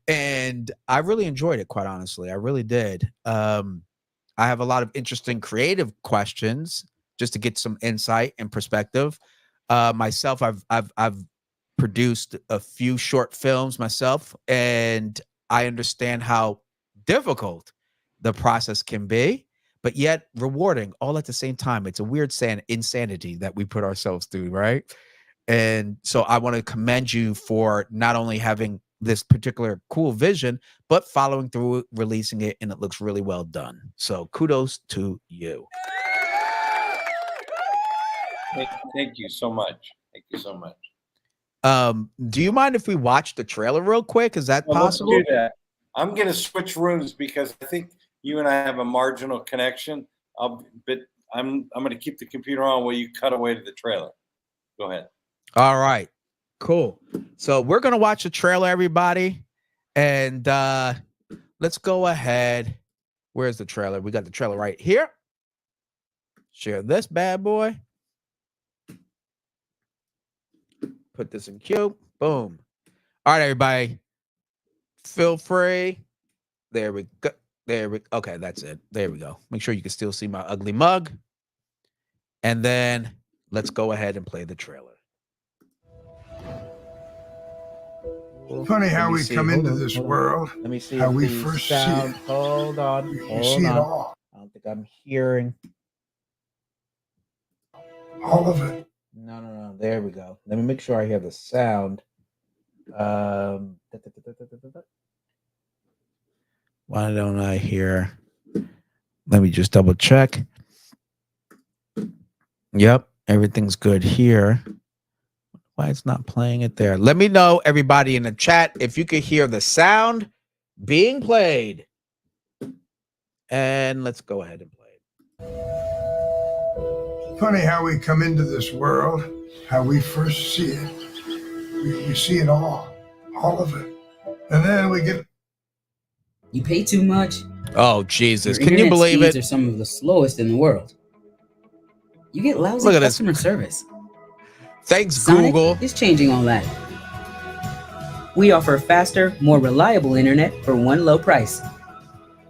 and I really enjoyed it, quite honestly. I really did. I have a lot of interesting creative questions just to get some insight and perspective. Myself, I've produced a few short films myself, and I understand how difficult the process can be, but yet rewarding all at the same time. It's a weird insanity that we put ourselves through, right? And so I want to commend you for not only having this particular cool vision, but following through, releasing it, and it looks really well done. So kudos to you. Thank you so much. Thank you so much. Do you mind if we watch the trailer real quick? Is that possible? Let's do that. I'm going to switch rooms because I think you and I have a marginal connection. But I'm going to keep the computer on while you cut away to the trailer. Go ahead. All right, cool. So we're going to watch the trailer, everybody. And let's go ahead. Where's the trailer? We got the trailer right here. Share this bad boy. Put this in queue. Boom. All right, everybody. Feel free. There we go. Okay, that's it. There we go. Make sure you can still see my ugly mug. And then let's go ahead and play the trailer. Funny how we come into this world. Let me see how if we the first sound. see it. Hold on. You see it all. I don't think I'm hearing. All of it. No. There we go. Let me make sure I hear the sound. Why don't I hear? Let me just double check. Yep, everything's good here. Why it's not playing it there? Let me know, everybody in the chat, if you could hear the sound being played. And let's go ahead and play it. Funny how we come into this world, how we first see it. We see it all of it. And then we get... You pay too much. Oh, Jesus. Your Can you believe it? Are some of the slowest in the world. You get lousy Look at customer service. Thanks, Sonic Google. is changing all that. We offer faster, more reliable internet for one low price.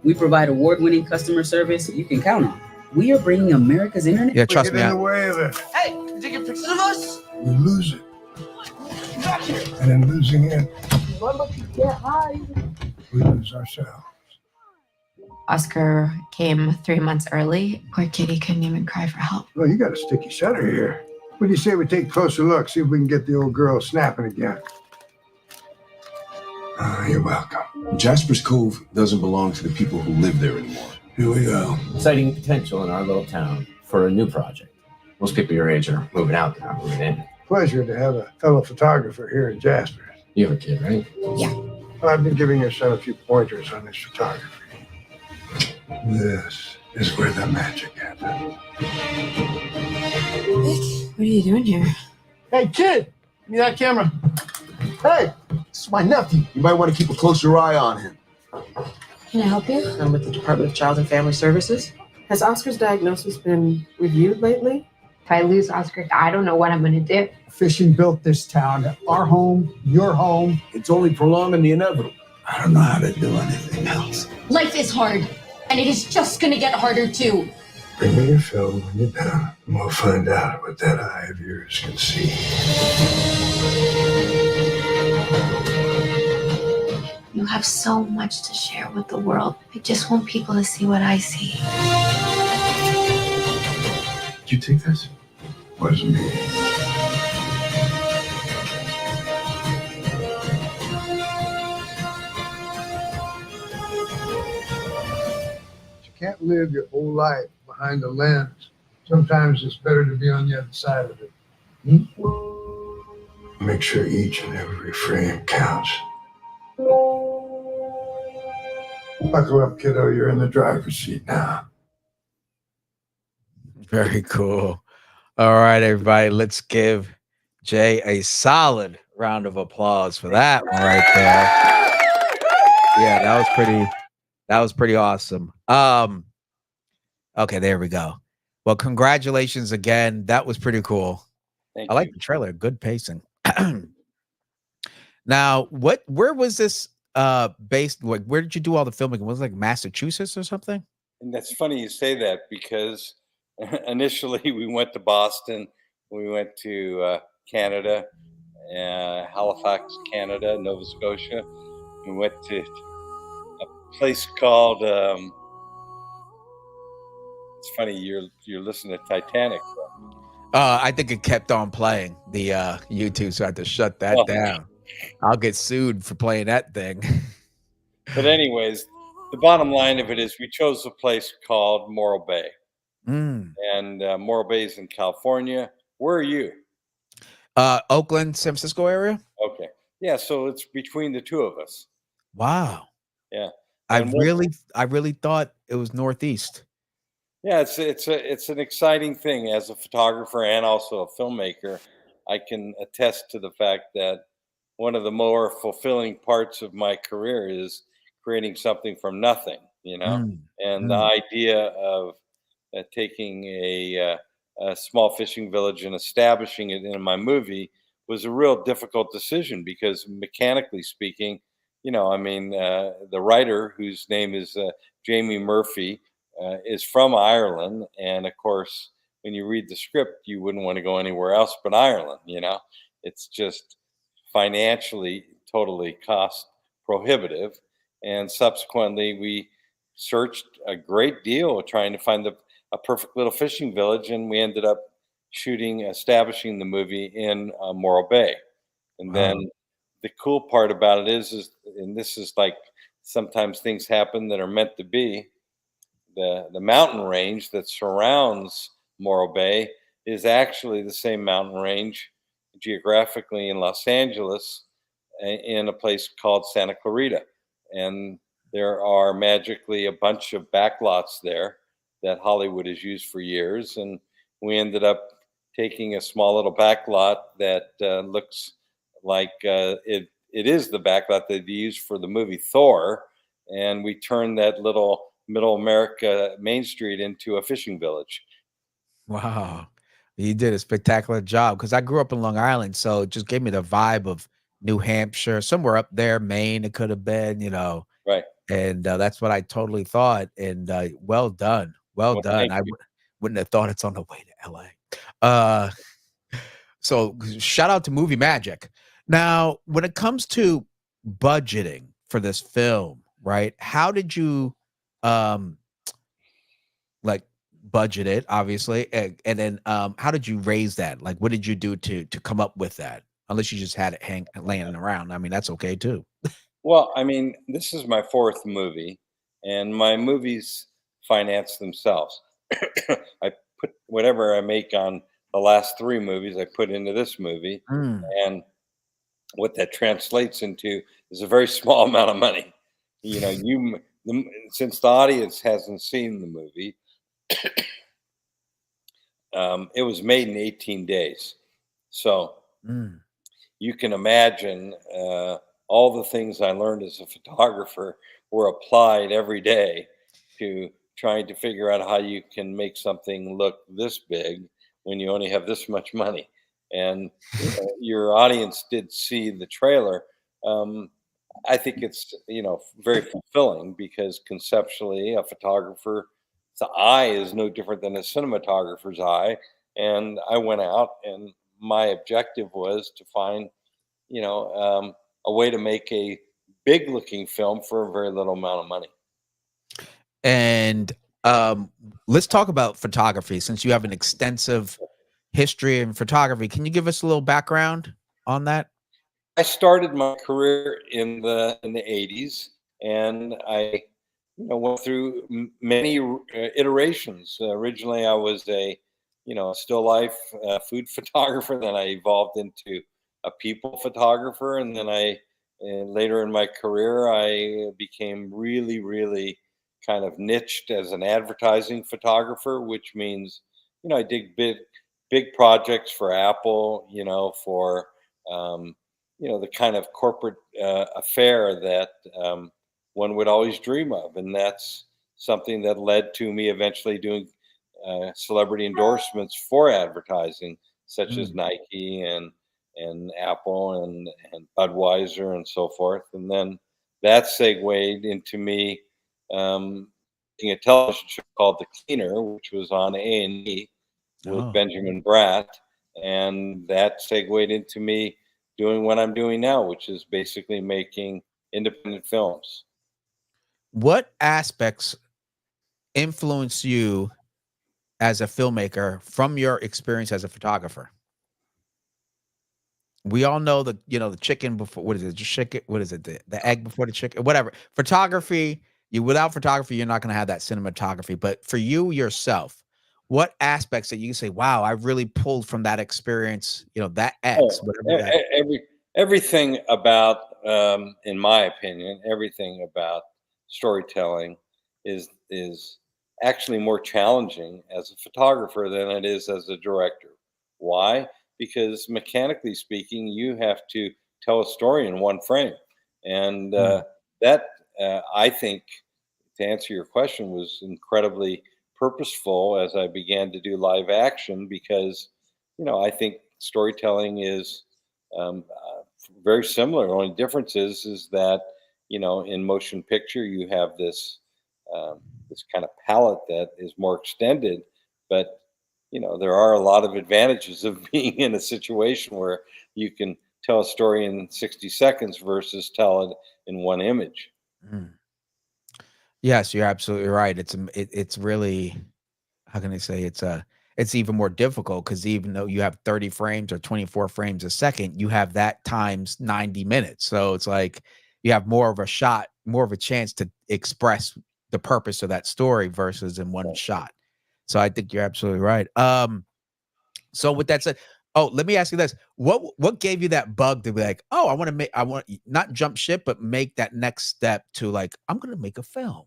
We provide award-winning customer service you can count on. We are bringing America's internet. Yeah, trust Get me. in the way of it. Hey, you taking pictures of us? We lose it. Get back here. And in losing it, Run like you can't hide. we lose ourselves. Oscar came 3 months early. Poor kitty couldn't even cry for help. Well, you got a sticky center here. What do you say we take a closer look, see if we can get the old girl snapping again? You're welcome. Jasper's Cove doesn't belong to the people who live there anymore. Here we go. Exciting potential in our little town for a new project. Most people your age are moving out, they're not moving in. Pleasure to have a fellow photographer here in Jasper. You have a kid, right? Yeah. Well, I've been giving your son a few pointers on his photography. This is where the magic happens. Vic, what are you doing here? Hey, kid, give me that camera. Hey, this is my nephew. You might want to keep a closer eye on him. Can I help you? I'm with the Department of Child and Family Services. Has Oscar's diagnosis been reviewed lately? If I lose Oscar, I don't know what I'm going to do. Fishing built this town. Our home, your home. It's only prolonging the inevitable. I don't know how to do anything else. Life is hard, and it is just gonna get harder too. Bring me your film when you're done, and we'll find out what that eye of yours can see. You have so much to share with the world. I just want people to see what I see. Did you take this? Wasn't me. You can't live your whole life behind a lens. Sometimes it's better to be on the other side of it. Make sure each and every frame counts. Buckle up, kiddo. You're in the driver's seat now. Very cool. All right, everybody. Let's give Jay a solid round of applause for that one right there. Yeah, that was pretty awesome. Okay, there we go. Well, congratulations again. That was pretty cool. Thank I like you. the trailer. Good pacing. Now, where was this based? Where did you do all the filming? Was it like Massachusetts or something? And that's funny you say that because initially we went to Boston, we went to Canada, Halifax, Canada, Nova Scotia. We went to a place called. It's funny you're listening to Titanic. I think it kept on playing the YouTube, so I had to shut that down. I'll get sued for playing that thing. But anyways, the bottom line of it is we chose a place called Morro Bay. And Morro Bay is in California. Where are you? Oakland, San Francisco area. Okay. Yeah, so it's between the two of us. Wow. Yeah. I And really thought it was Northeast. Yeah, it's an exciting thing as a photographer and also a filmmaker. I can attest to the fact that one of the more fulfilling parts of my career is creating something from nothing, you know. And the idea of taking a small fishing village and establishing it in my movie was a real difficult decision because mechanically speaking, you know, I mean, the writer, whose name is Jamie Murphy, is from Ireland. And of course, when you read the script, you wouldn't want to go anywhere else but Ireland, you know. It's just financially totally cost prohibitive. And subsequently, we searched a great deal trying to find a perfect little fishing village, and we ended up establishing the movie in Morro Bay. And then the cool part about it is, and this is like sometimes things happen that are meant to be. The mountain range that surrounds Morro Bay is actually the same mountain range geographically in Los Angeles, in a place called Santa Clarita. And there are magically a bunch of backlots there that Hollywood has used for years. And we ended up taking a small little backlot that looks like it is the backlot that they used for the movie Thor. And we turned that little Middle America Main Street into a fishing village. Wow. You did a spectacular job because I grew up in Long Island. So it just gave me the vibe of New Hampshire, somewhere up there, Maine, it could have been, you know. Right. And that's what I totally thought. And well done. Well Well, done. thank you. Wouldn't have thought it's on the way to LA. So shout out to Movie Magic. Now, when it comes to budgeting for this film, right? How did you like budget it, obviously, and then how did you raise that? Like, what did you do to come up with that? Unless you just had it laying around. I mean, that's okay too. Well, I mean, this is my fourth movie, and my movies finance themselves. I put whatever I make on the last three movies, I put into this movie, Mm. and what that translates into is a very small amount of money. You know, since the audience hasn't seen the movie, it was made in 18 days. So Mm. you can imagine all the things I learned as a photographer were applied every day to trying to figure out how you can make something look this big when you only have this much money. And your audience did see the trailer. I think it's very fulfilling because conceptually, a photographer's eye is no different than a cinematographer's eye. And I went out, and my objective was to find, a way to make a big-looking film for a very little amount of money. And let's talk about photography since you have an extensive history in photography. Can you give us a little background on that? I started my career in the 80s, and I went through many iterations. Originally, I was a still life food photographer. Then I evolved into a people photographer, and then later in my career I became really kind of niched as an advertising photographer, which means I did big projects for Apple, for the kind of corporate affair that one would always dream of. And that's something that led to me eventually doing celebrity endorsements for advertising, such as Nike and Apple and Budweiser and so forth. And then that segued into me doing a television show called The Cleaner, which was on A&E with Oh. Benjamin Bratt. And that segued into me doing what I'm doing now, which is basically making independent films. What aspects influence you as a filmmaker from your experience as a photographer? We all know the chicken before, what is it? Just chicken, what is it? The egg before the chicken, whatever. Photography, without photography, you're not going to have that cinematography. But for you yourself, what aspects that you can say, wow, I really pulled from that experience, that X, Oh, whatever that. everything about, in my opinion, everything about storytelling is actually more challenging as a photographer than it is as a director. Why? Because mechanically speaking, you have to tell a story in one frame, and that I think, to answer your question, was incredibly purposeful as I began to do live action because I think storytelling is very similar. The only difference is that in motion picture you have this kind of palette that is more extended, but there are a lot of advantages of being in a situation where you can tell a story in 60 seconds versus tell it in one image. Mm. Yes, you're absolutely right. It's really, how can I say, it's even more difficult because even though you have 30 frames or 24 frames a second, you have that times 90 minutes. So it's like you have more of a shot, more of a chance to express the purpose of that story versus in one shot. So I think you're absolutely right. So with that said, oh, let me ask you this. What gave you that bug to be like, oh, I want not jump ship, but make that next step to like, I'm gonna make a film,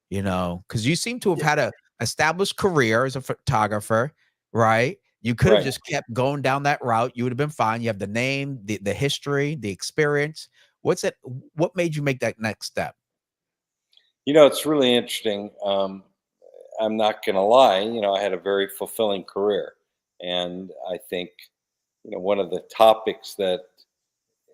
because you seem to have had a established career as a photographer, right? You could have Right. just kept going down that route. You would have been fine. You have the name, the history, the experience. What made you make that next step? It's really interesting. I'm not going to lie. I had a very fulfilling career, and I think one of the topics that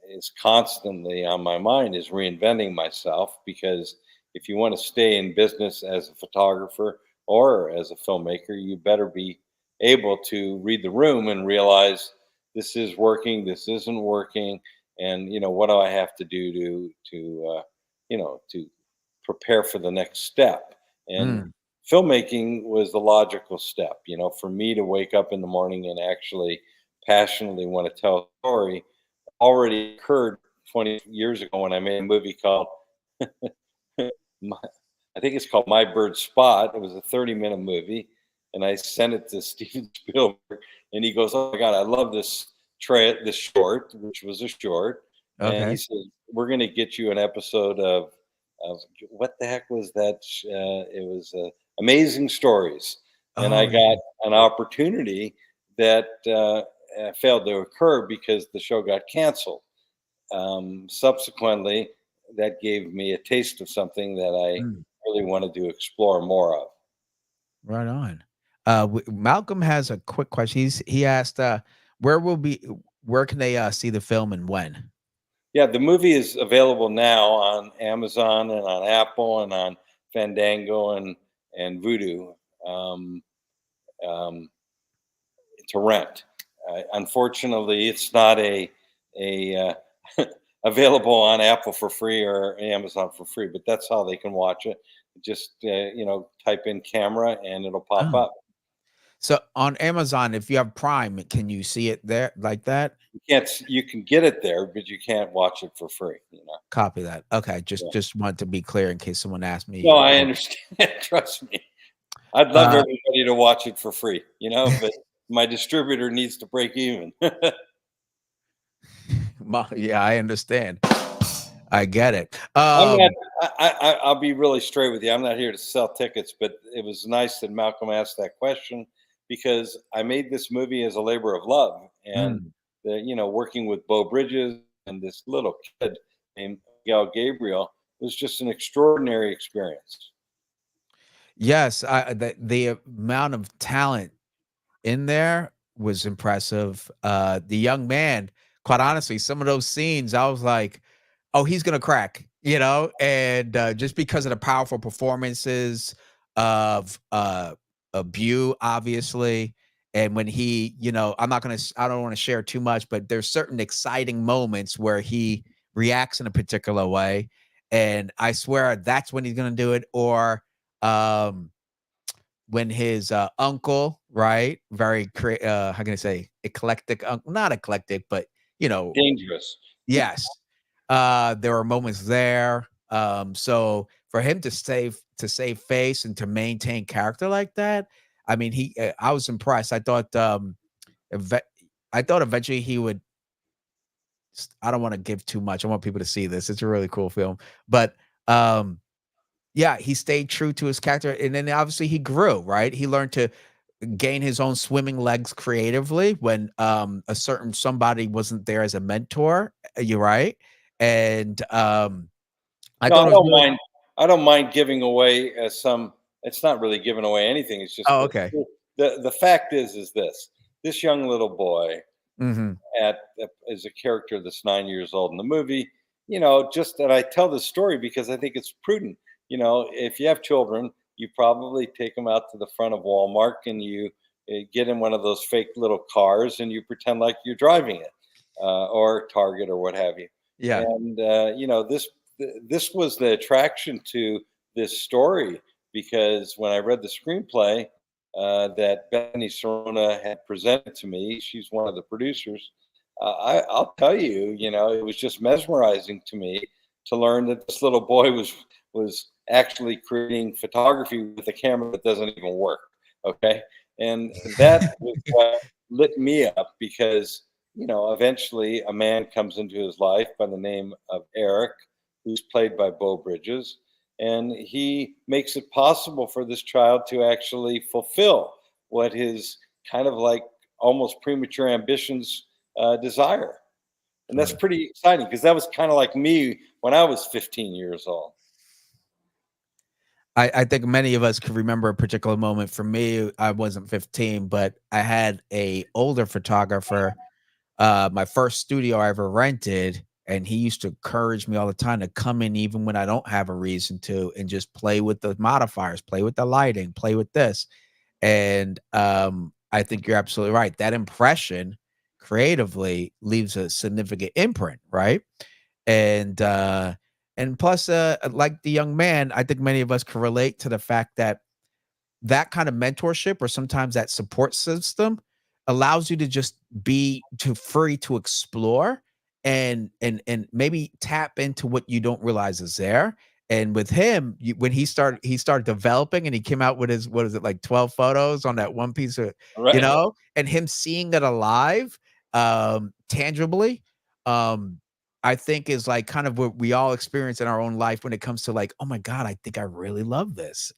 is constantly on my mind is reinventing myself because if you want to stay in business as a photographer or as a filmmaker, you better be able to read the room and realize this is working, this isn't working, and what do I have to do to prepare for the next step. And Mm. filmmaking was the logical step, for me to wake up in the morning and actually passionately want to tell a story already occurred 20 years ago when I made a movie called I think it's called My Bird Spot. It was a 30-minute movie, and I sent it to Steven Spielberg, and he goes, "Oh my God, I love this short," which was a short, and he Okay. said, "We're going to get you an episode of what the heck was that? It was Amazing Stories," and I Oh, got yeah. an opportunity that failed to occur because the show got canceled. Subsequently, that gave me a taste of something that I Mm. really wanted to explore more of. Right on. Malcolm has a quick question. He asked, where will be where can they see the film and when? Yeah, the movie is available now on Amazon and on Apple and on Fandango and Vudu um, um, to rent. Unfortunately, it's not a available on Apple for free or Amazon for free, but that's how they can watch it. Just type in camera and it'll pop Oh. up. So on Amazon, if you have Prime, can you see it there like that? You can get it there, but you can't watch it for free. Copy that. Okay, Yeah. just want to be clear in case someone asked No, me. I understand. Trust me. I'd love Uh, everybody to watch it for free, but my distributor needs to break even. yeah, I understand. I get it. I'm not. I'll be really straight with you. I'm not here to sell tickets, but it was nice that Malcolm asked that question because I made this movie as a labor of love, and Mm. working with Beau Bridges and this little kid named Miguel Gabriel was just an extraordinary experience. Yes, the amount of talent in there was impressive. The young man, quite honestly, some of those scenes, I was like, "Oh, he's gonna crack," and just because of the powerful performances of Beau, obviously, and when I don't want to share too much, but there's certain exciting moments where he reacts in a particular way, and I swear that's when he's gonna do it, or um when his uncle, right, very how can I say, eclectic uncle, not eclectic, but you know, Dangerous. yes, there were moments there. So for him to save face and to maintain character like that, I mean, I was impressed. Eve- I thought eventually he would. I don't want to give too much. I want people to see this. It's a really cool film, but um, yeah, he stayed true to his character, and then obviously he grew. Right, he learned to gain his own swimming legs creatively when a certain somebody wasn't there as a mentor. You're right, and I No, thought I it was don't really. mind. I don't mind giving away some. It's not really giving away anything. It's just Oh, the okay. the fact is this: this young little boy Hmm. is a character that's 9 years old in the movie. Just that I tell this story because I think it's prudent. If you have children, you probably take them out to the front of Walmart and you get in one of those fake little cars and you pretend like you're driving it, or Target or what have you. Yeah. And this was the attraction to this story because when I read the screenplay that Bethany Sorona had presented to me, she's one of the producers. I'll tell you, it was just mesmerizing to me to learn that this little boy was actually creating photography with a camera that doesn't even work. Okay, and that was what lit me up because eventually a man comes into his life by the name of Eric, who's played by Beau Bridges, and he makes it possible for this child to actually fulfill what his kind of like almost premature ambitions desire. And that's Right. pretty exciting because that was kind of like me when I was 15 years old. I think many of us could remember a particular moment. For me, I wasn't 15, but I had a older photographer. My first studio I ever rented. And he used to encourage me all the time to come in even when I don't have a reason to, and just play with the modifiers, play with the lighting, play with this. And I think you're absolutely right. That impression creatively leaves a significant imprint, right? And plus, like the young man, I think many of us can relate to the fact that that kind of mentorship, or sometimes that support system, allows you to just be too free to explore and maybe tap into what you don't realize is there. And with him, when he started developing, and he came out with his, what is it, like 12 photos on that one piece of, Right. and him seeing it alive, tangibly, um, I think is like kind of what we all experience in our own life when it comes to like, oh my God, I think I really love this.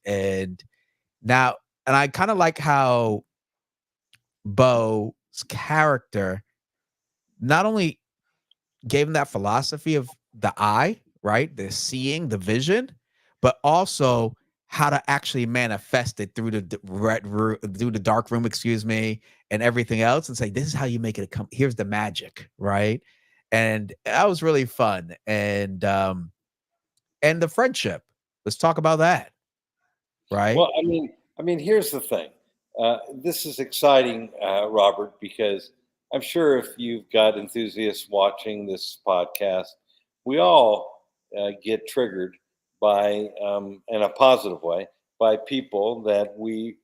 Now, and I kind of like how Beau's character not only gave him that philosophy of the eye, right? The seeing, the vision, but also how to actually manifest it through the through the dark room, excuse me, and everything else, and say, this is how you make it come. Here's the magic, right? And that was really fun. And the friendship. Let's talk about that, right? Well, I mean, here's the thing. This is exciting, Robert, because I'm sure if you've got enthusiasts watching this podcast, we all get triggered by, in a positive way, by people that we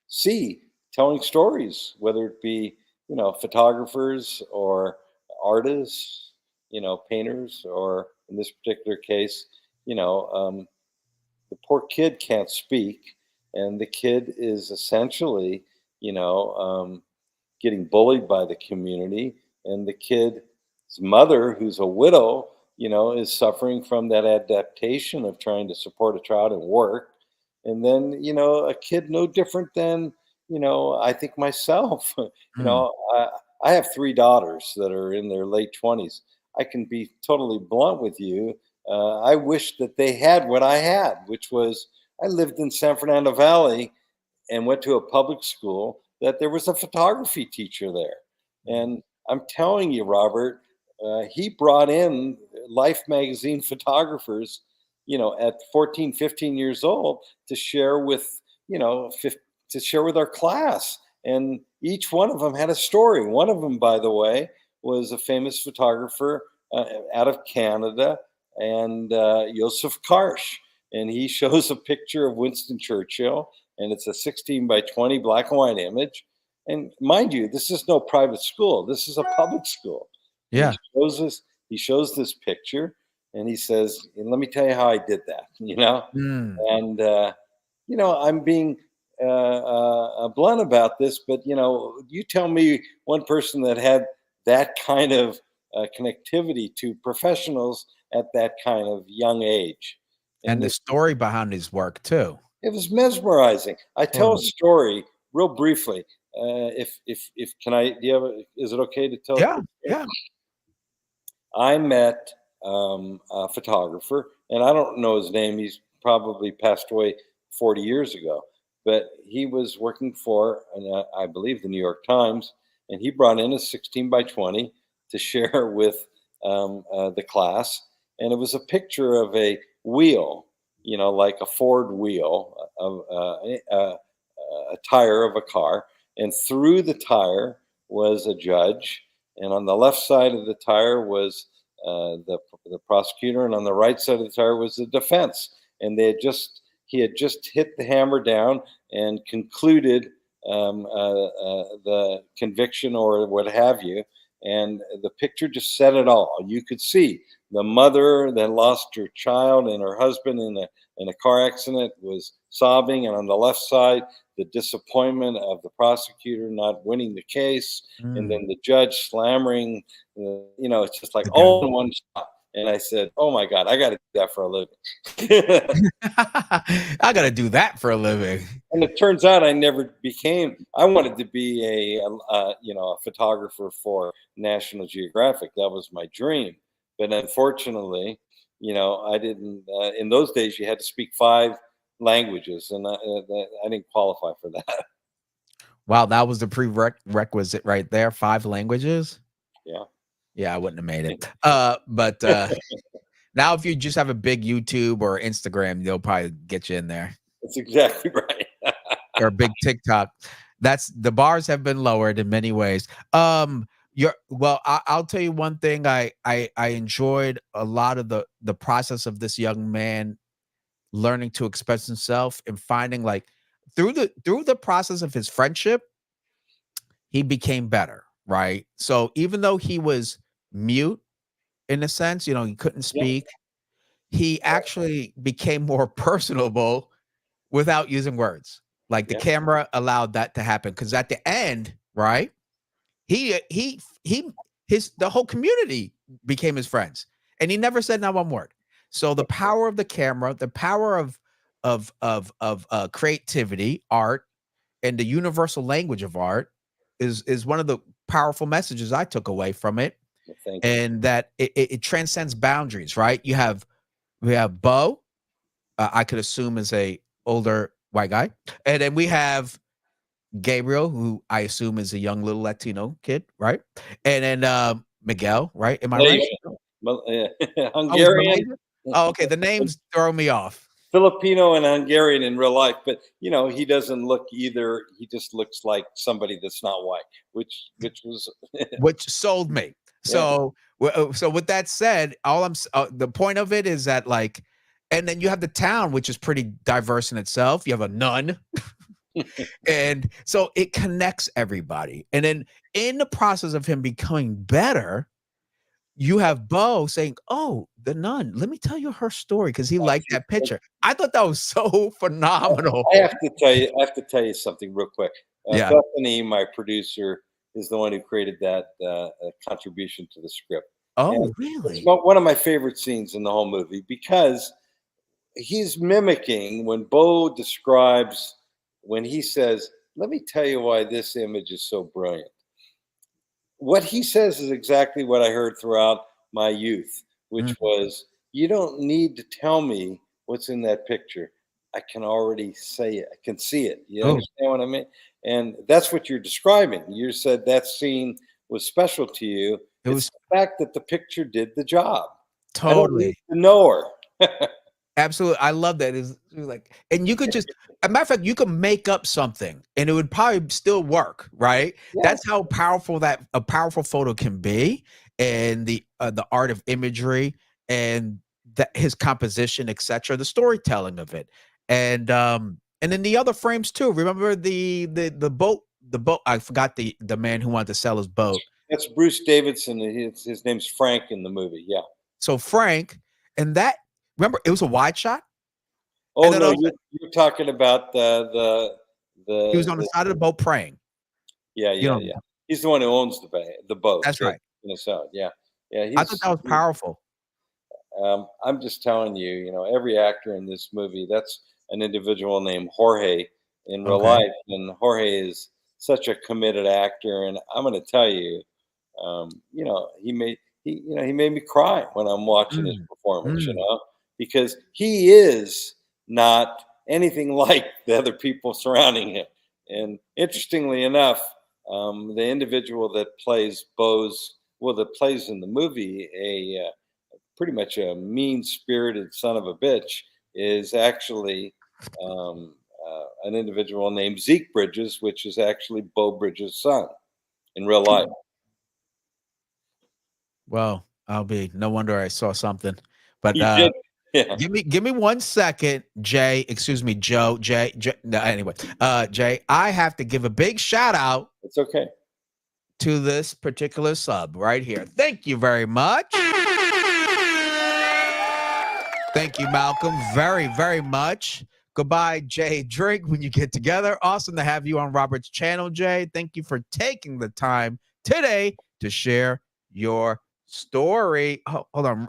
see telling stories, whether it be, photographers or artists, painters, or in this particular case, the poor kid can't speak, and the kid is essentially, getting bullied by the community, and the kid's mother, who's a widow, is suffering from that adaptation of trying to support a child and work. And then, a kid no different than, I think myself. Mm. I have three daughters that are in their late 20s. I can be totally blunt with you. I wish that they had what I had, which was, I lived in San Fernando Valley and went to a public school that there was a photography teacher there. And I'm telling you, Robert, he brought in Life magazine photographers, at 14, 15 years old to share with, to share with our class. And each one of them had a story. One of them, by the way, was a famous photographer out of Canada, and Joseph Karsh. And he shows a picture of Winston Churchill, and it's a 16 by 20 black and white image. And mind you, this is no private school. This is a public school. And Yeah. he shows this picture, and he says, and let me tell you how I did that, Mm. And, I'm being blunt about this, but, you tell me one person that had that kind of connectivity to professionals at that kind of young age. And And the story behind his work too. it was mesmerizing. I tell a Totally. story real briefly. If can I? Do you have? Is it okay to tell a Yeah, quick story? yeah. I met a photographer, and I don't know his name. He's probably passed away 40 years ago. But he was working for, I believe, the New York Times, and he brought in a 16 by 20 to share with the class, and it was a picture of a wheel, like a Ford wheel of a tire of a car, and through the tire was a judge, and on the left side of the tire was the prosecutor, and on the right side of the tire was the defense. And he had just hit the hammer down and concluded the conviction or what have you. And the picture just said it all. You could see the mother that lost her child and her husband in a car accident was sobbing, and on the left side, the disappointment of the prosecutor not winning the case, and Mm. then the judge slamming. It's just like The guy. all in one shot. And I said, "Oh my God, I got to do that for a living." I gotta do that for a living. And it turns out I never became. I wanted to be a photographer for National Geographic. That was my dream. But unfortunately, I didn't. In those days, you had to speak 5 languages, and I didn't qualify for that. Wow, that was the prerequisite right there. 5 languages. Yeah. Yeah, I wouldn't have made it. But now if you just have a big YouTube or Instagram, they'll probably get you in there. That's exactly right. Or a big TikTok. That's the bars have been lowered in many ways. I'll tell you one thing. I enjoyed a lot of the process of this young man learning to express himself and finding like through the process of his friendship, he became better, right? So even though he was mute in a sense, he couldn't speak, he actually became more personable without using words. Like the Yeah. camera allowed that to happen because at the end, right? The whole community became his friends, and he never said not one word. So the power of the camera, the power of creativity, art, and the universal language of art is one of the powerful messages I took away from it, Well, thank you. and that it transcends boundaries. Right? We have Beau, I could assume is a older white guy, and then we have Gabriel, who I assume is a young little Latino kid, right? And then Miguel, right? Am I right? Hungarian. Oh, okay. The names throw me off. Filipino and Hungarian in real life, but he doesn't look either. He just looks like somebody that's not white, which was which sold me. So, so with that said, the point of it is that like, and then you have the town, which is pretty diverse in itself. You have a nun. And so it connects everybody. And then in the process of him becoming better, you have Beau saying, "Oh, the nun, let me tell you her story," because he liked that picture. I thought that was so phenomenal. I have to tell you something real quick. Yeah. Bethany, my producer, is the one who created that contribution to the script. Oh, And really? it's one of my favorite scenes in the whole movie because he's mimicking when Beau describes when he says, "Let me tell you why this image is so brilliant." What he says is exactly what I heard throughout my youth, which was, "You don't need to tell me what's in that picture. I can already say it. I can see it." You understand what I mean? And that's what you're describing. You said that scene was special to you. It's the fact that the picture did the job. I don't need Totally. to know her. Absolutely. I love that. It's like, and you could just, a matter of fact, you could make up something and it would probably still work, right? That's how powerful a powerful photo can be, and the art of imagery and his composition, etc., the storytelling of it. And then the other frames too. Remember the boat, I forgot the man who wanted to sell his boat. That's Bruce Davidson. His name's Frank in the movie. Yeah. So Frank, and that, remember, it was a wide shot. Oh no, you're talking about the he was on the side of the boat praying. Yeah. He's the one who owns the boat. That's right. Minnesota. Yeah. I thought that was powerful. I'm just telling you, every actor in this movie, that's an individual named Jorge in real life, and Jorge is such a committed actor. And I'm going to tell you, he made me cry when I'm watching his performance, because he is not anything like the other people surrounding him. And interestingly enough, the individual that plays that plays in the movie pretty much a mean-spirited son of a bitch is actually an individual named Zeke Bridges, which is actually Beau Bridges' son in real life. Well, no wonder I saw something. But You did. Yeah. give me 1 second, Jay. Excuse me, Joe. Jay. No, anyway, Jay, I have to give a big shout out. It's okay. To this particular sub right here. Thank you very much. Thank you, Malcolm, very, very much. Goodbye, Jay. Drink when you get together. Awesome to have you on Robert's channel, Jay. Thank you for taking the time today to share your story. Oh, hold on.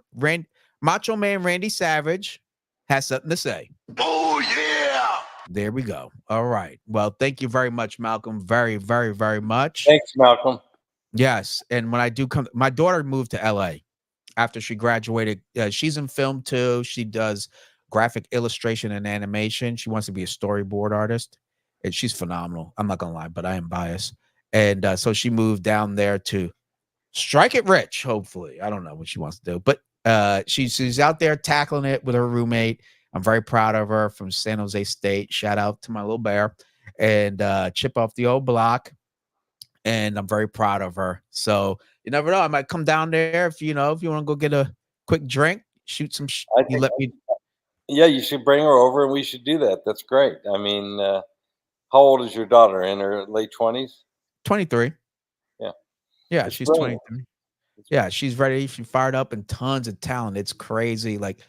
Macho Man Randy Savage has something to say. Oh, yeah. There we go. All right. Well, thank you very much, Malcolm. Very, very, very much. Thanks, Malcolm. Yes. And when I do come, my daughter moved to LA after she graduated. She's in film too. She does graphic illustration and animation. She wants to be a storyboard artist, and she's phenomenal. I'm not gonna lie, but I am biased. And so she moved down there to strike it rich, hopefully. I don't know what she wants to do, but she's out there tackling it with her roommate. I'm very proud of her from San Jose State. Shout out to my little bear and chip off the old block. And I'm very proud of her. So you never know. I might come down there if you want to go get a quick drink, shoot some. You let me. Yeah, you should bring her over and we should do that. That's great. I mean, how old is your daughter? In her late 20s? 23. Yeah. Yeah, It's she's brilliant. 23. Yeah, she's ready. She's fired up and tons of talent. It's crazy. Like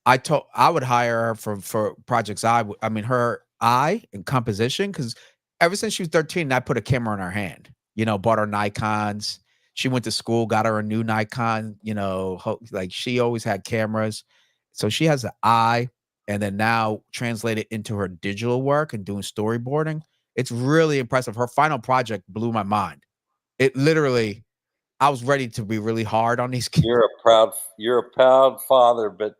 I would hire her for projects. I mean her eye and composition, because ever since she was 13, I put a camera in her hand. Bought her Nikons. She went to school, got her a new Nikon. Like she always had cameras, so she has an eye. And then now translate it into her digital work and doing storyboarding. It's really impressive. Her final project blew my mind. It literally, I was ready to be really hard on these kids. You're a proud father, but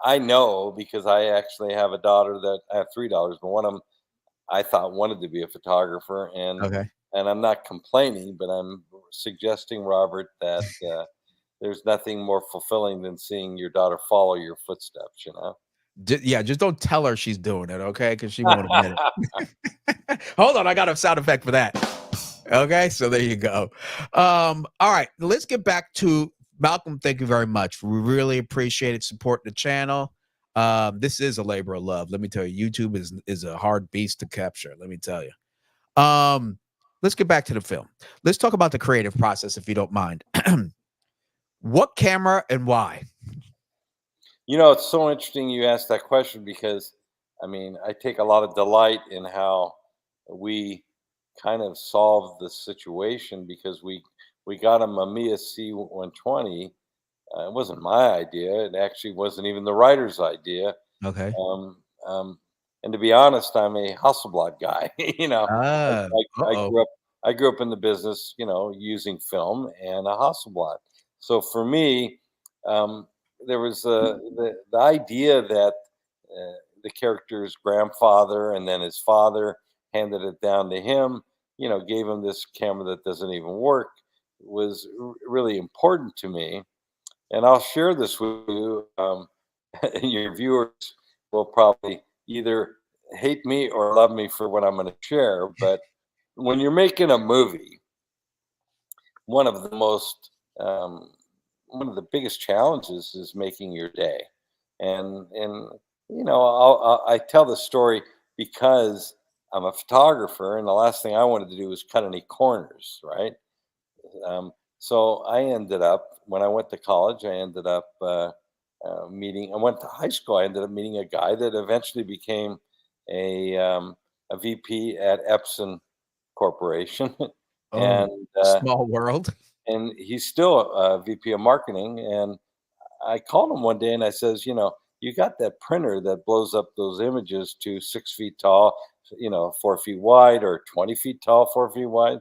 I know because I actually have a daughter that I have 3 daughters, but one of them I thought wanted to be a photographer, and Okay. I'm not complaining, but I'm suggesting, Robert, that there's nothing more fulfilling than seeing your daughter follow your footsteps. Yeah, just don't tell her she's doing it, okay? Because she won't admit it. Hold on, I got a sound effect for that. Okay, so there you go. All right, let's get back to Malcolm. Thank you very much. We really appreciate it. Supporting the channel. This is a labor of love. Let me tell you, YouTube is a hard beast to capture. Let me tell you. Let's get back to the film. Let's talk about the creative process, if you don't mind. What camera and why? It's so interesting you asked that question because, I mean, I take a lot of delight in how we kind of solved the situation because we got a Mamiya C120. It wasn't my idea. It actually wasn't even the writer's idea. Okay. Um, um, and to be honest, I'm a Hasselblad guy. I Uh-oh. grew up in the business, using film and a Hasselblad. So for me, um, there was the idea that the character's grandfather and then his father handed it down to him. Gave him this camera that doesn't even work was really important to me, and I'll share this with you. And your viewers will probably either hate me or love me for what I'm going to share. But when you're making a movie, one of the most one of the biggest challenges is making your day. And I tell the story because I'm a photographer, and the last thing I wanted to do was cut any corners, right? So I ended up, when I went to college, I ended up meeting. I went to high school. I ended up meeting a guy that eventually became a VP at Epson Corporation, Oh, and small world. he's still a VP of marketing. And I called him one day and I says, you got that printer that blows up those images to 6 feet tall, 4 feet wide, or 20 feet tall, 4 feet wide.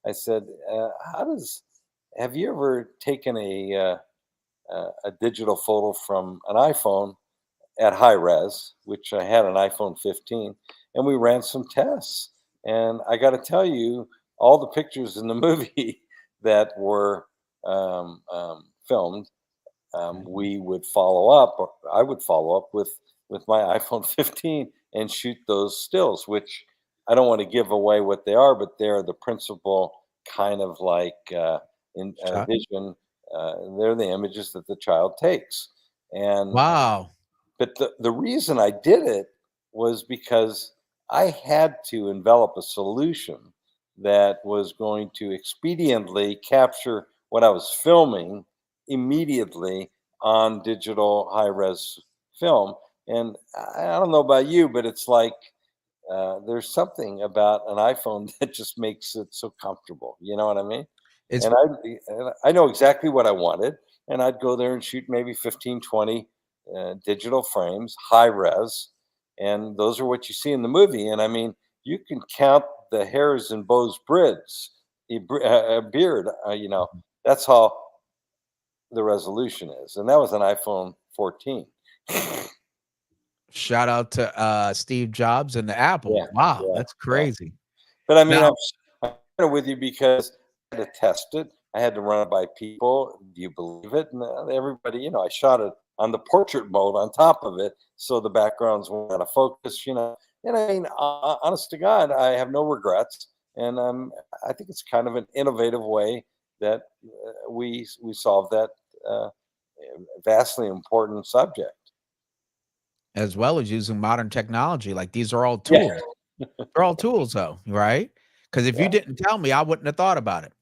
I said, have you ever taken a digital photo from an iPhone at high res, which I had an iPhone 15, and we ran some tests. And I got to tell you, all the pictures in the movie that were filmed, we would follow up, or I would follow up with my iPhone 15 and shoot those stills, which I don't want to give away what they are, but they're the principal kind of like Shot. vision. They're the images that the child takes. And Wow. but the reason I did it was because I had to envelop a solution that was going to expediently capture what I was filming immediately on digital high res film. And I don't know about you, but it's like there's something about an iPhone that just makes it so comfortable. You know what I mean? It's And I know exactly what I wanted. And I'd go there and shoot maybe 15, 20 digital frames, high res. And those are what you see in the movie. And I mean, you can count the hairs in Beau's beard. That's how the resolution is. And that was an iPhone 14. shout out to Steve Jobs and the Apple. Yeah, Wow, yeah, that's yeah. crazy. But I mean, Now, I'm with you because had to test it. I had to run it by people. Do you believe it? And everybody, I shot it on the portrait mode on top of it, so the backgrounds weren't out of focus. And I mean, honest to God, I have no regrets, and I think it's kind of an innovative way that we solve that vastly important subject. As well as using modern technology. Like these are all Yeah. tools. They're all tools though, right? Because if you Yeah. didn't tell me, I wouldn't have thought about it.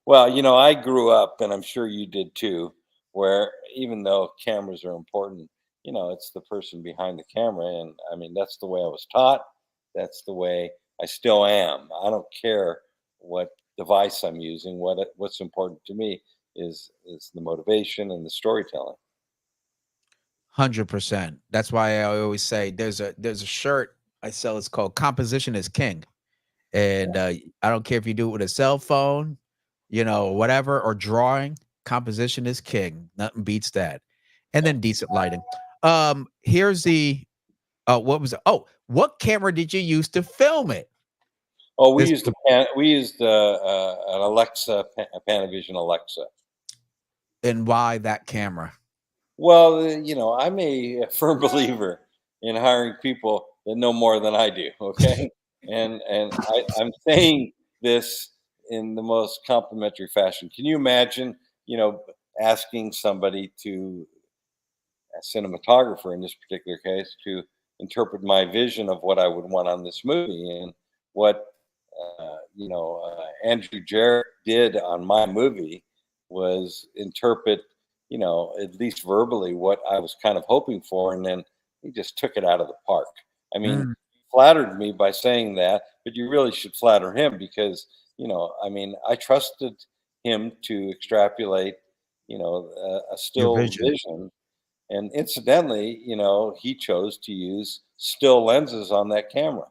Well, I grew up, and I'm sure you did too, where even though cameras are important, it's the person behind the camera. And I mean, that's the way I was taught. That's the way I still am. I don't care what device I'm using. What's important to me is the motivation and the storytelling. 100%. That's why I always say there's a shirt I sell. It's called "Composition is King," and I don't care if you do it with a cell phone, whatever, or drawing. Composition is king. Nothing beats that. And then decent lighting. Here's the what was it? Oh, what camera did you use to film it? Oh, we This used an Alexa, a Panavision Alexa. And why that camera? Well, I'm a firm believer in hiring people that know more than I do. Okay, and I'm saying this in the most complimentary fashion. Can you imagine, asking somebody a cinematographer in this particular case, to interpret my vision of what I would want on this movie, and what Andrew Jarrett did on my movie was interpret, at least verbally, what I was kind of hoping for, and then he just took it out of the park. I mean, Mm, flattered me by saying that, but you really should flatter him because, I mean, I trusted him to extrapolate, a your still vision. vision. And incidentally, he chose to use still lenses on that camera,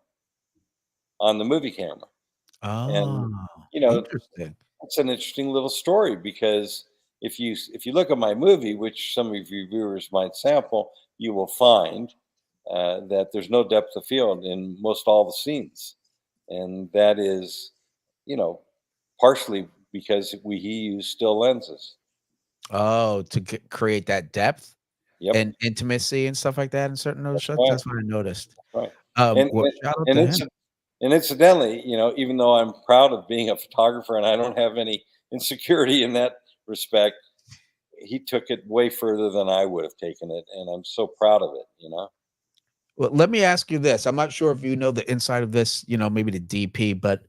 on the movie camera. Oh, And interesting. it's an interesting little story because if you look at my movie, which some of your viewers might sample, you will find that there's no depth of field in most all the scenes, and that is, you know, partially because he used still lenses. Oh, to create that depth Yep, and intimacy and stuff like that in certain of those that's shots. right. That's what I noticed. Right. And Well, and, shout out and to it's him. and incidentally, even though I'm proud of being a photographer and I don't have any insecurity in that respect, he took it way further than I would have taken it, and I'm so proud of it. Well, let me ask you this. I'm not sure if you know the inside of this, maybe the DP, but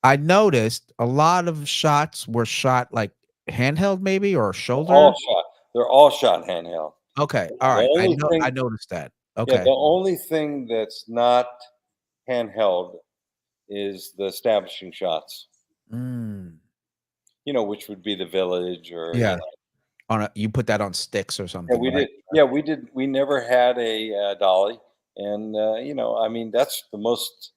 I noticed a lot of shots were shot like handheld maybe or They're all shoulder. shot. They're all shot handheld. Okay. All The right. only I thing, noticed that. yeah, the Okay. only thing that's not handheld is the establishing shots. Mm. Which would be the village, or Yeah. You put that on sticks or Yeah, something, we right? did. Yeah, we did. We never had a dolly, and I mean, that's the most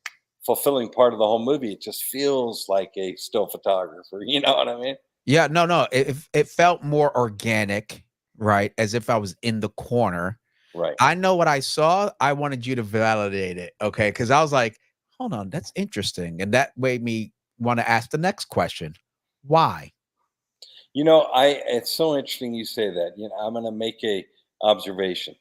fulfilling part of the whole movie. It just feels like a still photographer. You know what I mean? Yeah, no. It felt more organic, right? As if I was in the corner. Right. I know what I saw. I wanted you to validate it, okay? Because I was like, hold on, that's interesting. And that made me want to ask the next question. Why? It's so interesting you say that. I'm going to make a observation.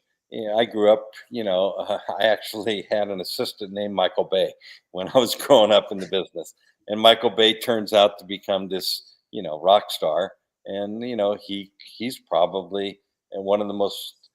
I grew up. I actually had an assistant named Michael Bay when I was growing up in the business, and Michael Bay turns out to become this, rock star, and he's probably one of the most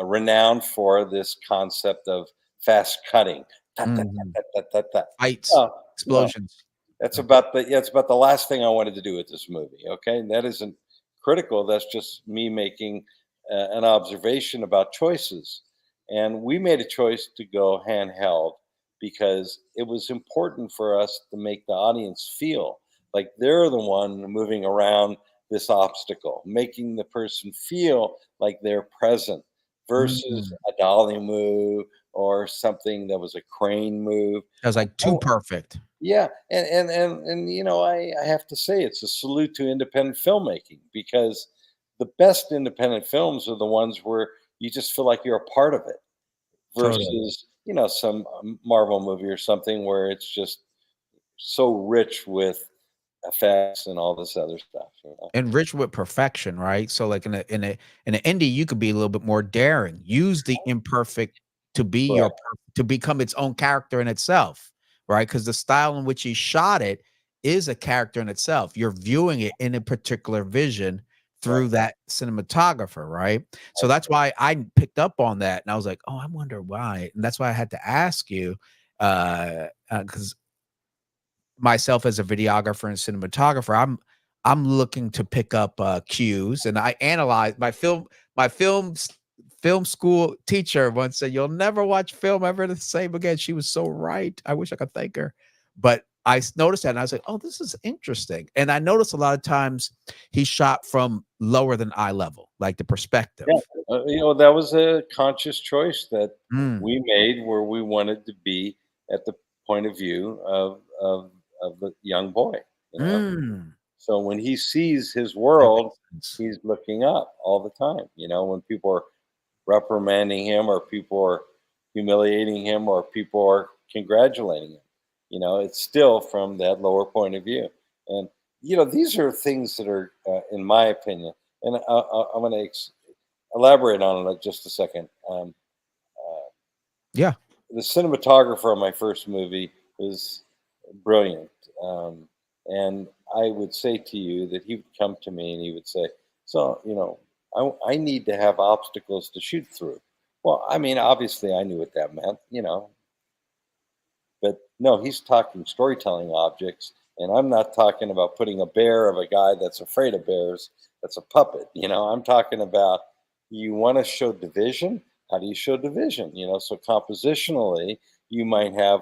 renowned for this concept of fast cutting. Ta, ta, ta, Mhm. ta, ta, ta, ta. Fights, Well, well, explosions. it's about the last thing I wanted to do with this movie. Okay, and that isn't critical. That's just me making an observation about choices. And we made a choice to go handheld because it was important for us to make the audience feel like they're the one moving around this obstacle, making the person feel like they're present versus Mm. a dolly move or something that was a crane move. I was like, too perfect. Yeah, and I have to say it's a salute to independent filmmaking, because the best independent films are the ones where you just feel like you're a part of it Totally. versus some Marvel movie or something where it's just so rich with effects and all this other stuff. Enriched with perfection, right? So like in an indie, you could be a little bit more daring. Use the imperfect to be Correct. to become its own character in itself, right? Because the style in which he shot it is a character in itself. You're viewing it in a particular vision through that cinematographer, right? So that's why I picked up on that, and I was like, oh, I wonder why, and that's why I had to ask you, because myself as a videographer and cinematographer, I'm looking to pick up cues, and I analyze film school teacher once said, "You'll never watch film ever the same again." She was so right. I wish I could thank her, but noticed that, and I was like, "Oh, this is interesting." And I noticed a lot of times he shot from lower than eye level, like the perspective. Yeah, that was a conscious choice that Mm. we made, where we wanted to be at the point of view of the young boy. Mm. So when he sees his That world, makes sense. he's looking up all the time. When people are reprimanding him, or people are humiliating him, or people are congratulating him, it's still from that lower point of view. And these are things that are, in my opinion, and I'm going to elaborate on it just a second. Yeah. The cinematographer of my first movie was brilliant. And I would say to you that he would come to me and he would say, "So, I need to have obstacles to shoot through." Well, I mean, obviously I knew what that meant, but no, he's talking storytelling objects. And I'm not talking about putting a bear of a guy that's afraid of bears. That's a puppet. I'm talking about, you want to show division. How do you show division? So compositionally, you might have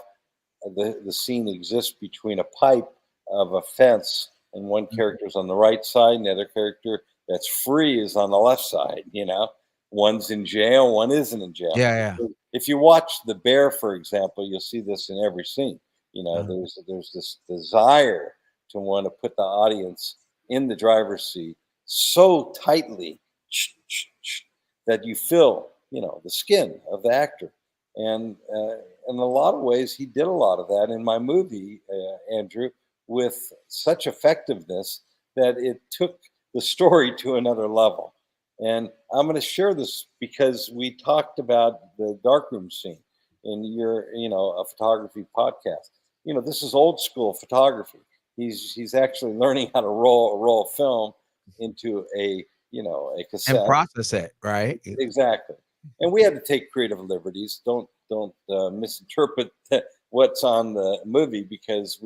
the scene exists between a pipe of a fence, and one character's on the right side, and the other character that's free is on the left side. One's in jail, one isn't in jail. Yeah, yeah. If you watch The Bear, for example, you'll see this in every scene. Uh-huh. There's this desire to want to put the audience in the driver's seat so tightly that you feel, the skin of the actor. And in a lot of ways, he did a lot of that in my movie, Andrew, with such effectiveness that it took the story to another level. And I'm going to share this because we talked about the darkroom scene in your, a photography podcast. This is old school photography. He's actually learning how to roll film into a cassette And process it, right? Exactly. And we had to take creative liberties. Don't misinterpret what's on the movie, because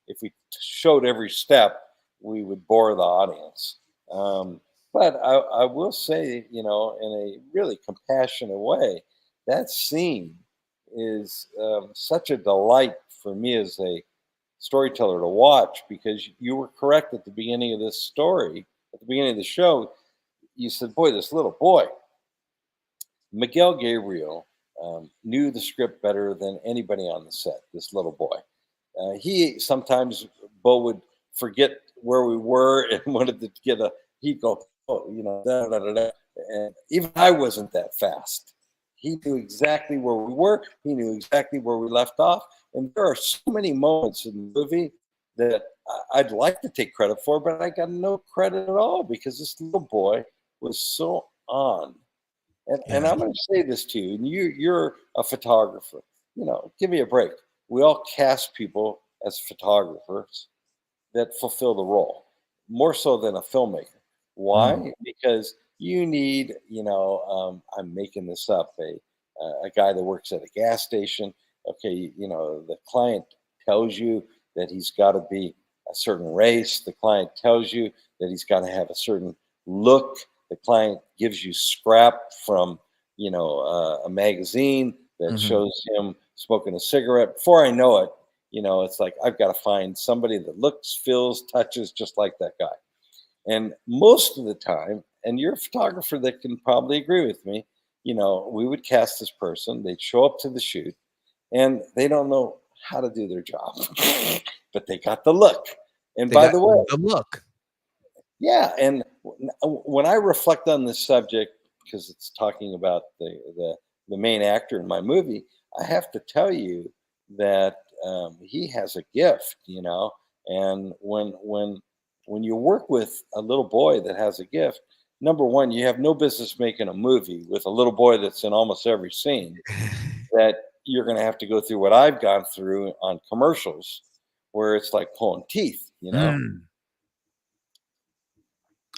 if we showed every step, we would bore the audience. But I will say, in a really compassionate way, that scene is such a delight for me as a storyteller to watch, because you were correct at the beginning of this story, at the beginning of the show. You said, "Boy, this little boy." Miguel Gabriel knew the script better than anybody on the set. This little boy, he sometimes, Beau would forget where we were and wanted to get he'd go, "Oh, da, da, da, da." And even I wasn't that fast. He knew exactly where we were. He knew exactly where we left off. And there are so many moments in the movie that I'd like to take credit for, but I got no credit at all, because this little boy was so on. And I'm going to say this to you, and you're a photographer. Give me a break. We all cast people as photographers that fulfill the role more so than a filmmaker. Why? Because you need, I'm making this up, a guy that works at a gas station. Okay, the client tells you that he's got to be a certain race. The client tells you that he's got to have a certain look. The client gives you scrap from, a magazine that shows him smoking a cigarette. Before I know it, it's like, I've got to find somebody that looks, feels, touches just like that guy. And most of the time, and you're a photographer that can probably agree with me, we would cast this person, they'd show up to the shoot, and they don't know how to do their job, but they got the look. And by the way, the look. Yeah, and when I reflect on this subject, because it's talking about the main actor in my movie, I have to tell you that he has a gift, and when you work with a little boy that has a gift, number one, you have no business making a movie with a little boy that's in almost every scene, that you're going to have to go through what I've gone through on commercials, where it's like pulling teeth, Mm.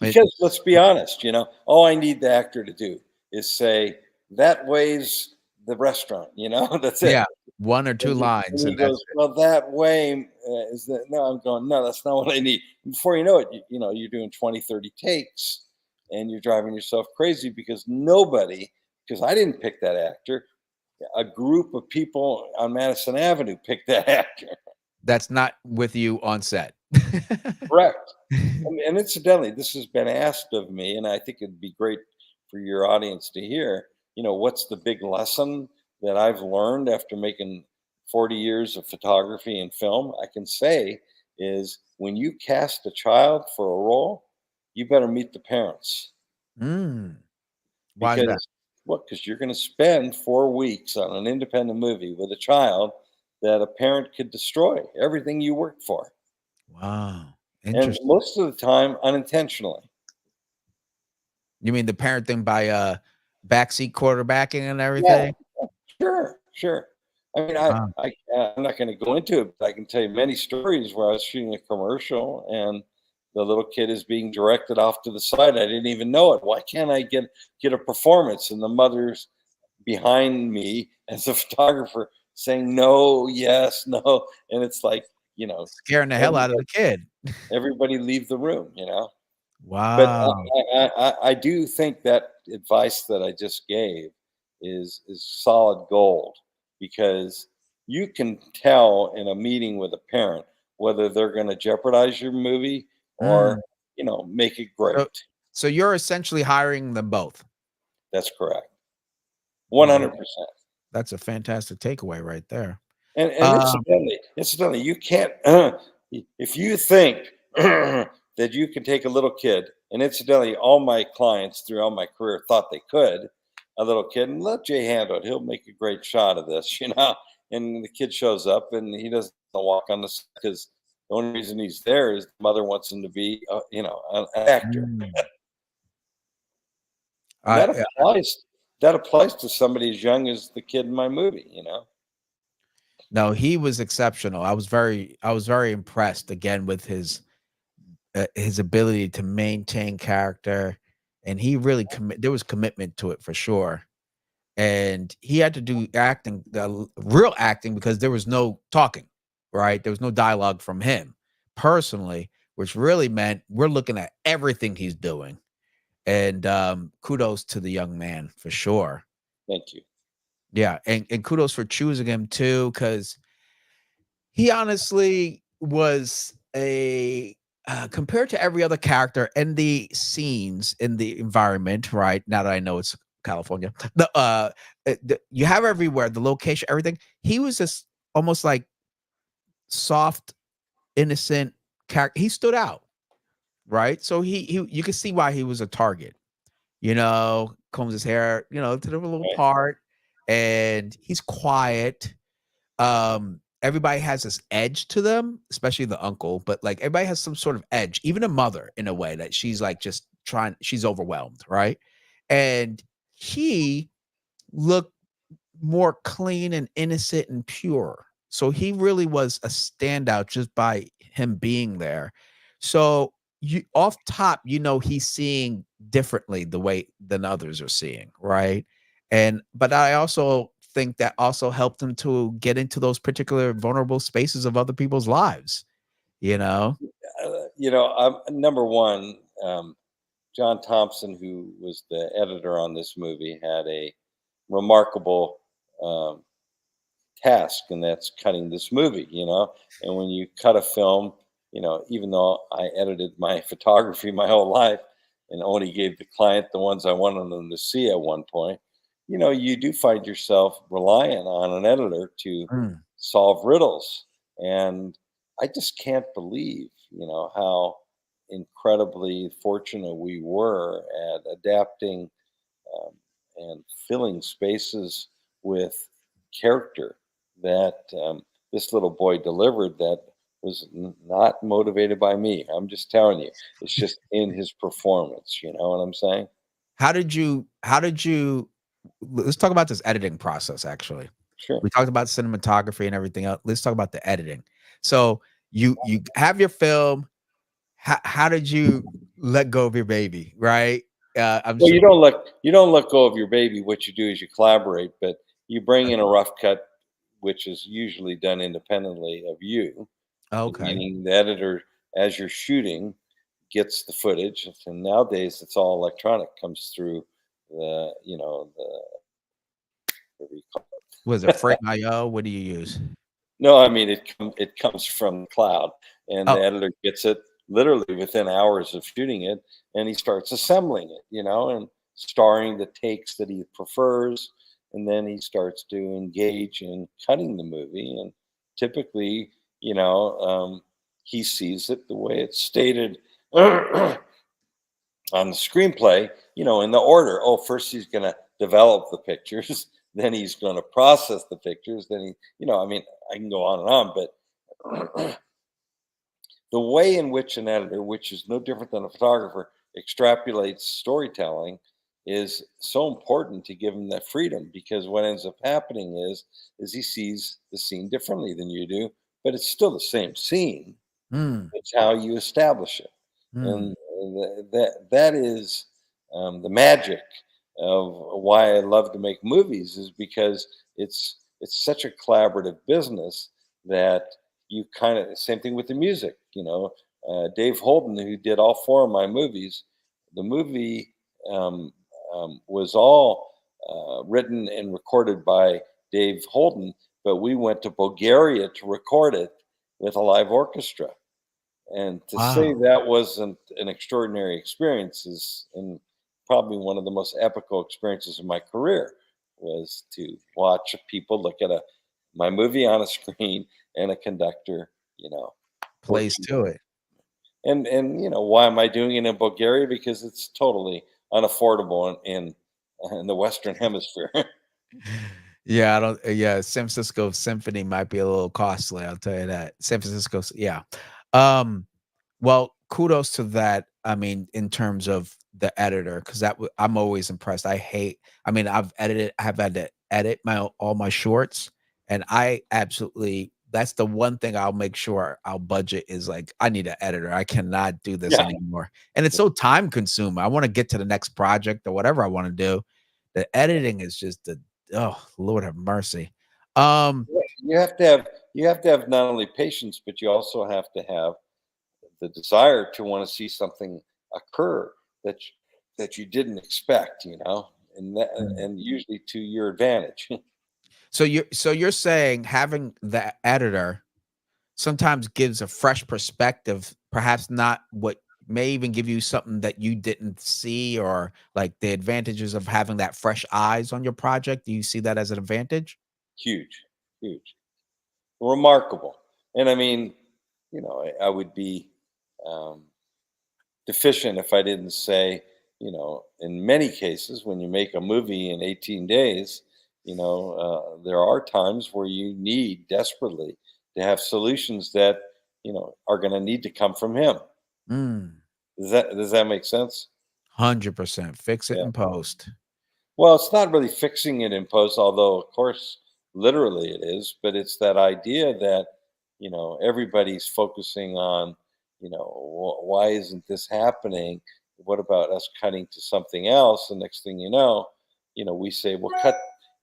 because let's be honest, all I need the actor to do is say, that weighs the restaurant, that's it. Yeah, one or two lines, And and he that's goes, well, that way is that. No, I'm going, no, that's not what I need. And before you know it, you're doing 20, 30 takes, and you're driving yourself crazy because I didn't pick that actor. A group of people on Madison Avenue picked that actor. that's not with you on set. Correct. And incidentally, this has been asked of me, and I think it'd be great for your audience to hear. What's the big lesson that I've learned after making 40 years of photography and film? I can say is, when you cast a child for a role, you better meet the parents. Mm. Why is that? Because what? Because you're going to spend 4 weeks on an independent movie with a child that a parent could destroy everything you worked for, Wow, and interesting. most of the time unintentionally. You mean the parent thing by backseat quarterbacking and Yeah, everything? sure. I mean, Wow. I'm not going to go into it, but I can tell you many stories where I was shooting a commercial and the little kid is being directed off to the side. I didn't even know it. Why can't I get a performance? And the mother's behind me as a photographer saying no, yes, no, and it's like, Scaring the hell out of everybody, the kid. everybody leave the room. But Wow. I do think that advice that I just gave is solid gold, because you can tell in a meeting with a parent whether they're going to jeopardize your movie Mm. or make it So great. so you're essentially hiring them both. That's correct, Well, 100%. that's a fantastic takeaway right there. And Um, incidentally, you can't. If you think that you can take a little kid, and incidentally, all my clients throughout my career thought they could, a little kid, and let Jay handle it. He'll make a great shot of this, And the kid shows up, and he doesn't walk on the set because the only reason he's there is the mother wants him to be, an actor, mm, and I that applies to somebody as young as the kid in my movie. no, he was exceptional. I was very impressed again with his ability to maintain character, and he really there was commitment to it for sure. And he had to do acting, the real acting, because there was no talking, right? There was no dialogue from him personally, which really meant we're looking at everything he's doing. And kudos to the young man for sure. Thank you. Yeah, and kudos for choosing him too, because he honestly was a compared to every other character in the scenes in the environment, right? Now that I know it's California, you have everywhere the location, everything. He was just almost like soft, innocent character. He stood out, right? So he you can see why he was a target. Combs his hair, to the little Right. part, and he's quiet. Everybody has this edge to them, especially the uncle, but like everybody has some sort of edge, even a mother in a way that she's like just she's overwhelmed, right? And he looked more clean and innocent and pure. So he really was a standout just by him being there. So you off top, he's seeing differently the way than others are seeing, right? But I also think that also helped him to get into those particular vulnerable spaces of other people's lives, you know? Number one, John Thompson, who was the editor on this movie, had a remarkable um, task, and that's cutting this movie. And when you cut a film, even though I edited my photography my whole life and only gave the client the ones I wanted them to see at one point, you do find yourself reliant on an editor to Mm. solve riddles. And I just can't believe, how incredibly fortunate we were at adapting um, and filling spaces with character that this little boy delivered that was not motivated by me. I'm just telling you, it's just in his performance. You know what I'm saying? How did you let's talk about this editing process actually. Sure. We talked about cinematography and everything else. Let's talk about the editing. So you have your film. How did you let go of your baby? Right? I'm Well, sure. you don't let go of your baby. What you do is you collaborate, but you bring in a rough cut, which is usually done independently of you. Okay. Meaning the editor, as you're shooting, gets the footage, and nowadays it's all electronic. Comes through the what do you call Was it Frame IO? What do you use? No, I mean it comes from the cloud, and the Oh, editor gets it literally within hours of shooting it, and he starts assembling it, and starring the takes that he prefers, and then he starts to engage in cutting the movie, and typically, he sees it the way it's stated on the screenplay, in the order. Oh, first he's going to develop the pictures, then he's going to process the pictures, then I mean, I can go on and on, but the way in which an editor, which is no different than a photographer, extrapolates storytelling is so important to give him that freedom, because what ends up happening is he sees the scene differently than you do, but it's still the same scene. mm, It's how you establish it, mm. and that is the magic of why I love to make movies, is because it's such a collaborative business that you kind of, same thing with the music. Dave Holden, who did all 4 of my movies, the movie was all written and recorded by Dave Holden, but we went to Bulgaria to record it with a live orchestra. And to say Wow. that wasn't an extraordinary experience is, and probably one of the most epical experiences of my career, was to watch people look at my movie on a screen and a conductor, Plays working. to it. And why am I doing it in Bulgaria? Because it's totally unaffordable in the Western Hemisphere. Yeah, I don't. Yeah, San Francisco Symphony might be a little costly. I'll tell you that. San Francisco, yeah. Um, well, kudos to that. I mean, in terms of the editor, because I'm always impressed. I mean, I've had to edit all my shorts, and I absolutely. That's the one thing I'll make sure I'll budget is like I need an editor. I cannot do this Yeah. anymore, and it's so time consuming. I want to get to the next project or whatever I want to do. The editing is just the oh Lord have mercy. Um, You have to have not only patience, but you also have to have the desire to want to see something occur that you didn't expect, Mm. and usually to your advantage. so you're saying having the editor sometimes gives a fresh perspective, perhaps not what may even give you something that you didn't see or like the advantages of having that fresh eyes on your project. Do you see that as an advantage? Huge, huge, remarkable. And I mean, I would be um, deficient if I didn't say, in many cases, when you make a movie in 18 days, there are times where you need desperately to have solutions that, are going to need to come from him. Mm, Does that make sense? 100%. Fix it Yeah. in post. Well, it's not really fixing it in post, although of course, literally it is. But it's that idea that everybody's focusing on, why isn't this happening? What about us cutting to something else? The next thing we say, well,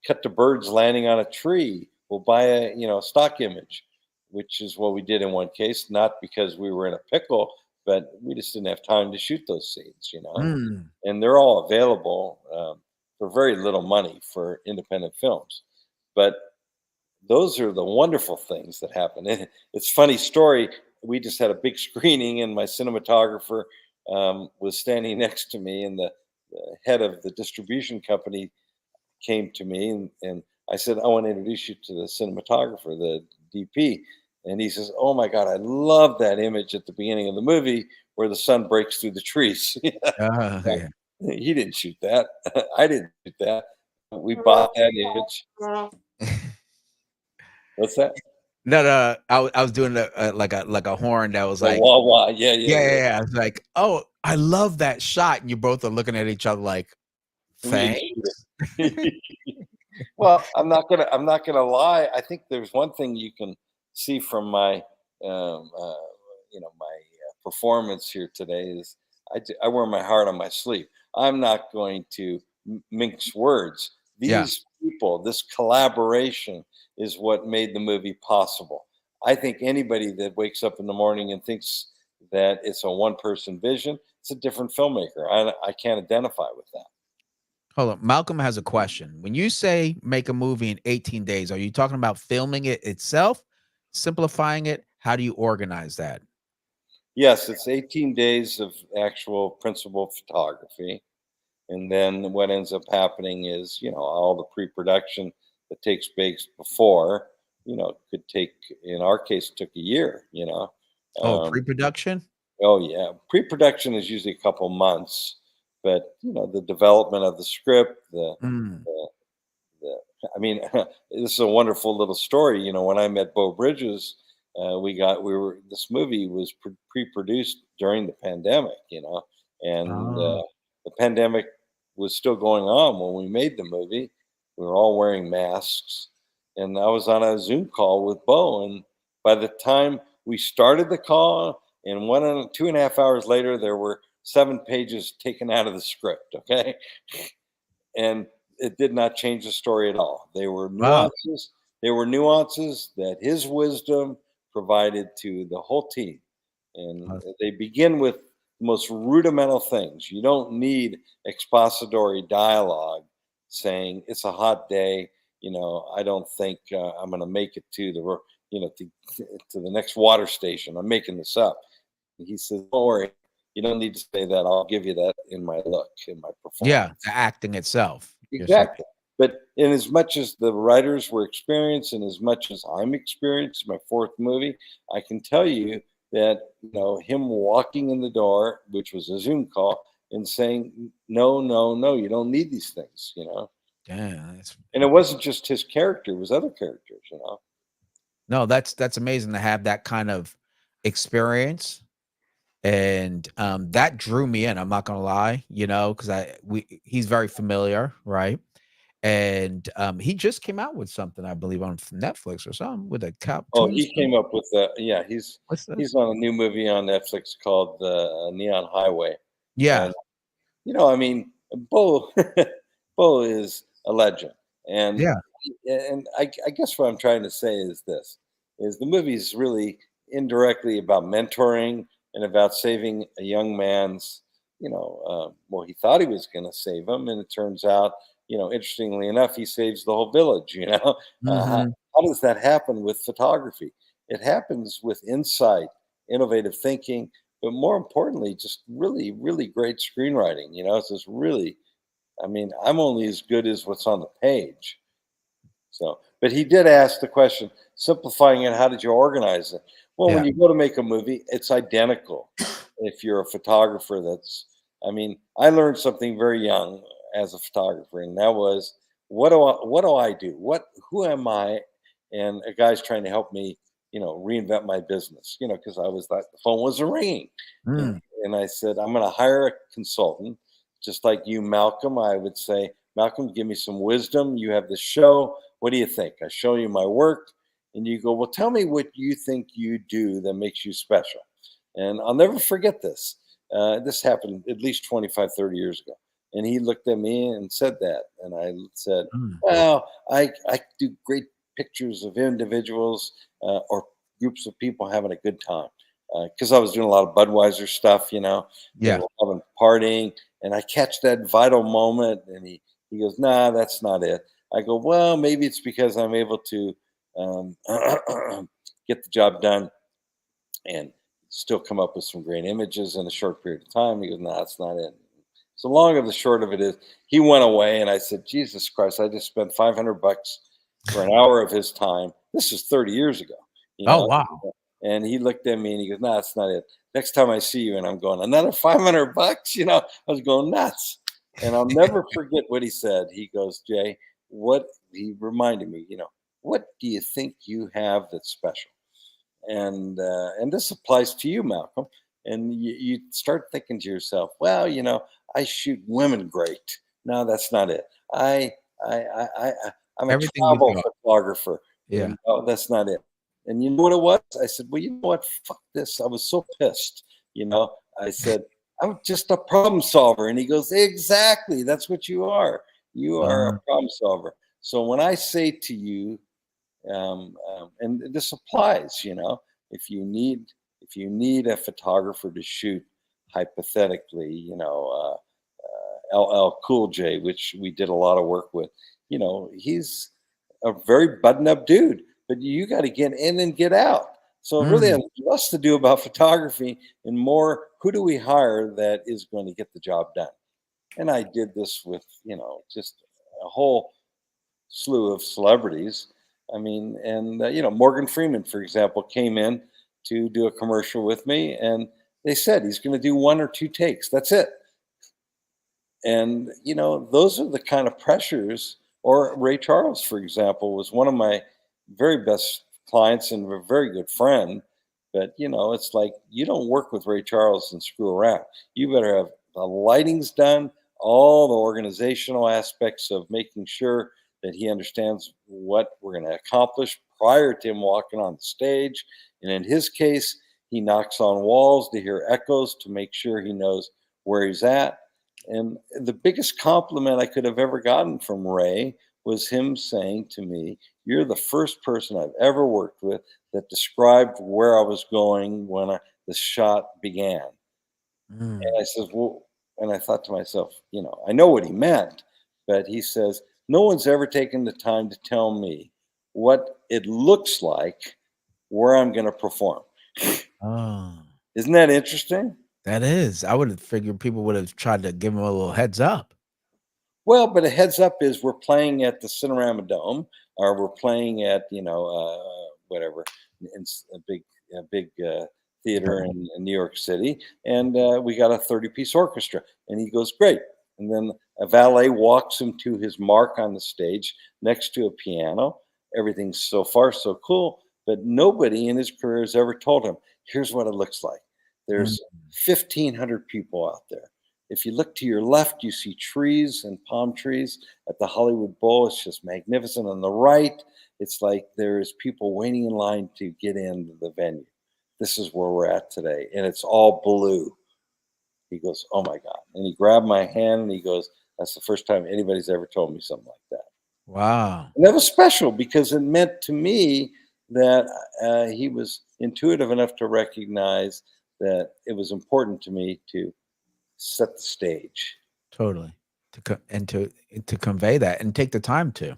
cut to birds landing on a tree. We'll buy a stock image, which is what we did in one case, not because we were in a pickle, but we just didn't have time to shoot those scenes. Mm. And they're all available for very little money for independent films. But those are the wonderful things that happen. And it's a funny story. We just had a big screening, and my cinematographer was standing next to me, and the head of the distribution company came to me, and I said, I want to introduce you to the cinematographer, the DP. And he says, oh my God, I love that image at the beginning of the movie where the sun breaks through the trees. Yeah. He didn't shoot that. I didn't shoot that. We bought that image. What's that? No. I was doing like a horn that was like, wah wah. yeah. I was like, oh, I love that shot, and you both are looking at each other like, We didn't thanks. shoot it. Well, I'm not gonna lie. I think there's one thing you can see from my my performance here today is I wear my heart on my sleeve. I'm not going to mince words. Yeah. These people, this collaboration, is what made the movie possible. I think anybody that wakes up in the morning and thinks that it's a one-person vision, it's a different filmmaker. I can't identify with that. Hold on. Malcolm has a question. When you say make a movie in 18 days, are you talking about filming it itself, simplifying it? How do you organize that? Yes, it's 18 days of actual principal photography. And then what ends up happening is, all the pre-production that takes place before, could take, in our case, it took a year. Oh, Um, pre-production? oh yeah, pre-production is usually a couple months, but the development of the script, Mm. the, the I mean, this is a wonderful little story. When I met Beau Bridges, this movie was pre-produced during the pandemic, and Oh. the pandemic was still going on when we made the movie. We were all wearing masks, and I was on a Zoom call with Beau, and by the time we started the call, and 2.5 hours later, there were 7 pages taken out of the script. Okay, and it did not change the story at all. They were Wow. nuances. They were nuances that his wisdom provided to the whole team, and they begin with the most rudimental things. You don't need expository dialogue saying it's a hot day. I don't think I'm going to make it to to the next water station. I'm making this up. He says, "Don't worry, you don't need to say that. I'll give you that in my look, in my Yeah, performance." the acting itself. You're saying. Exactly. But in as much as the writers were experienced, and as much as I'm experienced, my 4th movie, I can tell you that him walking in the door, which was a Zoom call, and saying, "No, no, no, you don't need these things." Yeah, that's And it wasn't just his character; it was other characters. no, that's amazing to have that kind of experience. And that drew me in. I'm not gonna lie, because he's very familiar, right? And he just came out with something, I believe, on Netflix or something with a cop Oh, he tombstone. came up with yeah. What's that? He's on a new movie on Netflix called Neon Highway, Yeah, and I mean, Bo Bo is a legend, and yeah. I guess what I'm trying to say is this: is the movie is really indirectly about mentoring and about saving a young man's, well, he thought he was going to save him, and it turns out, interestingly enough, he saves the whole village. Hmm. How does that happen with photography? It happens with insight, innovative thinking, but more importantly, just really, really great screenwriting. It's just really, I mean, I'm only as good as what's on the page. So, but he did ask the question, simplifying it, how did you organize it? Well, when Yeah. you go to make a movie, it's identical. If you're a photographer, I mean, I learned something very young as a photographer, and that was, what do I do? Who am I? And a guy's trying to help me, reinvent my business, because I was like, the phone was ringing. And, Mm. and I said, I'm going to hire a consultant, just like you, Malcolm. I would say, Malcolm, give me some wisdom. You have this show. What do you think? I show you my work, and you go, well, tell me what you think you do that makes you special. And I'll never forget this. This happened at least 25, 30 years ago. And he looked at me and said that. And I said, Mm. well, I do great pictures of individuals or groups of people having a good time. Because I was doing a lot of Budweiser stuff, they Yeah. were having partying. And I catch that vital moment. And he goes, nah, that's not it. I go, well, maybe it's because I'm able to get the job done and still come up with some great images in a short period of time. He goes, no, that's not it. So long of the short of it is, he went away, and I said, Jesus Christ, I just spent $500 for an hour of his time. This is 30 years ago, you Oh, know. wow. And he looked at me and he goes, no, that's not it. Next time I see you, and I'm going, another $500, I was going nuts. And I'll never forget what he said. He goes, Jay, he reminded me, what do you think you have that's special? And this applies to you, Malcolm. And you start thinking to yourself, well, I shoot women great. No, that's not it. I'm a Everything you travel thought. photographer. Yeah. And, no, that's not it. And you know what it was? I said, well, you know what? Fuck this. I was so pissed. I said, I'm just a problem solver. And he goes, exactly. That's what you are. You are a problem solver. So when I say to you, and this applies, if you need a photographer to shoot, hypothetically, LL Cool J, which we did a lot of work with, he's a very button-up dude, but you got to get in and get out. So it really has less to do about photography and more, who do we hire that is going to get the job done? And I did this with, just a whole slew of celebrities. I mean, and Morgan Freeman, for example, came in to do a commercial with me, and they said he's going to do 1 or 2 takes. That's it. And those are the kind of pressures. Or Ray Charles, for example, was one of my very best clients and a very good friend. But it's like, you don't work with Ray Charles and screw around. You better have the lighting's done, all the organizational aspects of making sure that he understands what we're going to accomplish prior to him walking on the stage. And in his case, he knocks on walls to hear echoes to make sure he knows where he's at. And the biggest compliment I could have ever gotten from Ray was him saying to me, you're the first person I've ever worked with that described where I was going when the shot began. And I said, well, and I thought to myself, I know what he meant, but he says, no one's ever taken the time to tell me what it looks like where I'm going to perform. Oh, Isn't that interesting? that is. I would have figured people would have tried to give him a little heads up. Well, but a heads up is we're playing at the Cinerama Dome, or we're playing at whatever, in a big theater in New York City, and we got a 30-piece orchestra. And he goes, great. And then a valet walks him to his mark on the stage next to a piano. Everything's so far so cool, but nobody in his career has ever told him, here's what it looks like. There's 1,500 people out there. If you look to your left, you see trees and palm trees at the Hollywood Bowl. It's just magnificent. On the right, it's like there's people waiting in line to get into the venue. This is where we're at today, and it's all blue. He goes, oh my God. And he grabbed my hand and he goes, that's the first time anybody's ever told me something like that. Wow. And that was special because it meant to me that he was intuitive enough to recognize that it was important to me to set the stage. Totally. To convey that and take the time to.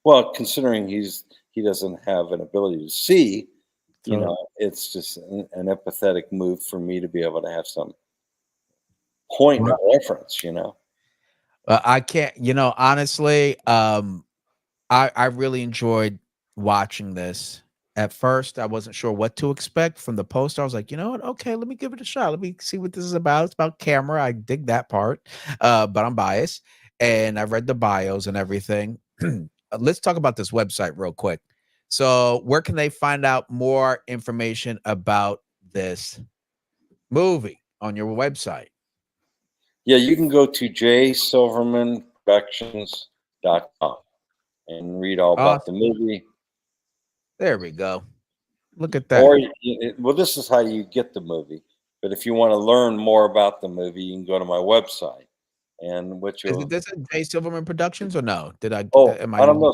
Well, considering he doesn't have an ability to see, it's just an empathetic move for me to be able to have some point of reference, I can't, honestly, I really enjoyed watching this. At first, I wasn't sure what to expect from the poster. I was like, you know what? Okay, let me give it a shot. Let me see what this is about. It's about camera. I dig that part, but I'm biased. And I read the bios and everything. Let's talk about this website real quick. So where can they find out more information about this movie on your website? Yeah, you can go to jsilvermanproductions.com and read all about the movie. There we go. Look at that. Or, well, this is how you get the movie. But if you want to learn more about the movie, you can go to my website. And what you Is it this Jay Silverman Productions or no? Did I? Oh, am I don't know.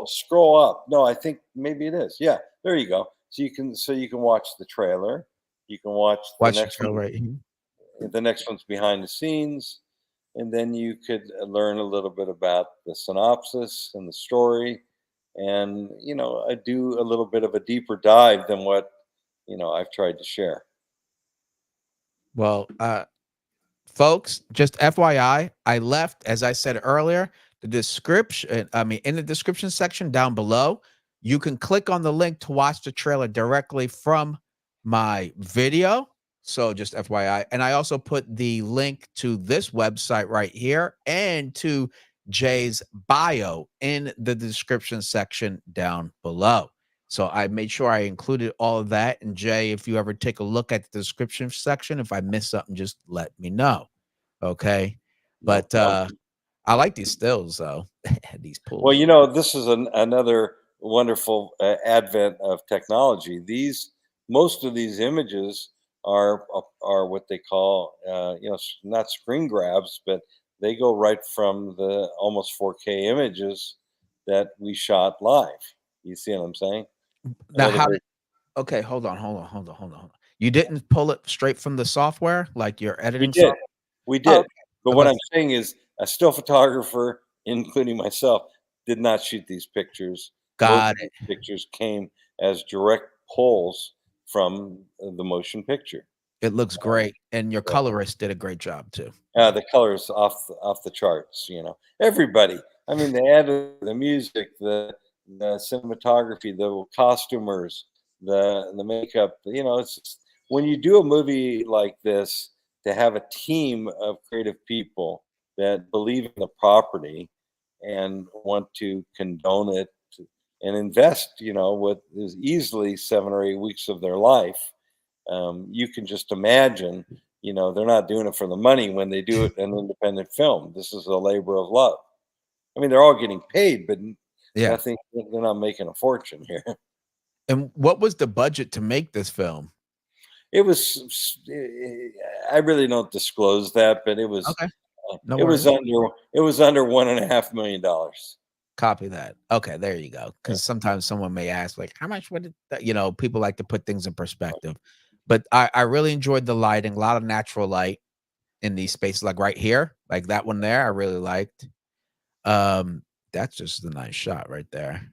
Scroll up. No, I think maybe it is. Yeah, there you go. So you can watch the trailer. You can watch the next one right here. The next one's behind the scenes, and then you could learn a little bit about the synopsis and the story, and I do a little bit of a deeper dive than what I've tried to share. Well, folks, just FYI, I left, as I said earlier, the description. I mean, in the description section down below, you can click on the link to watch the trailer directly from my video. So just FYI. And I also put the link to this website right here and to Jay's bio in the description section down below. So I made sure I included all of that. And Jay, if you ever take a look at the description section, if I miss something, just let me know. Okay. But I like these stills though. These pulls. Well, you know, this is another wonderful advent of technology. Most of these images are what they call, not screen grabs, but they go right from the almost 4K images that we shot live. You see what I'm saying? Now, okay, hold on. You didn't pull it straight from the software, like your editing software? We Oh, did. okay. But what I'm saying is a still photographer, including myself, did not shoot these pictures. Got Most of these pictures came as direct pulls from the motion picture. It looks great, and your colorist did a great job too. The colors off the charts. You know, everybody. I mean, the editor, the music, the cinematography, the costumers, the makeup. You know, it's just, when you do a movie like this, to have a team of creative people that believe in the property and want to condone it and invest, you know, what is easily 7 or 8 weeks of their life. You can just imagine, you know, they're not doing it for the money when they do it in independent film. This is a labor of love. I mean, they're all getting paid, but Yeah. nothing, they're not making a fortune here. And what was the budget to make this film? It was, I really don't disclose that, but it was, Okay. No it was under $1.5 million. Copy that. Okay, there you go. Because sometimes someone may ask, like, how much would it, you know, people like to put things in perspective. But I really enjoyed the lighting, a lot of natural light in these spaces, like right here, like that one there, I really liked. That's just a nice shot right there.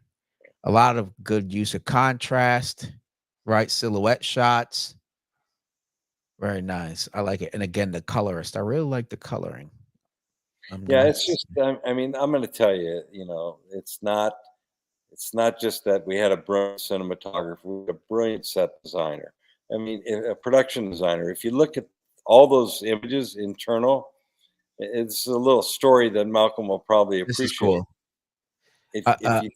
A lot of good use of contrast, right? Silhouette shots. Very nice. I like it. And again, the colorist. I really like the coloring. Yeah, it's just, I mean, I'm going to tell you, you know, it's not just that we had a brilliant cinematographer, we had a brilliant set designer. I mean, a production designer. If you look at all those images internal, it's a little story that Malcolm will probably This appreciate. is cool. If you,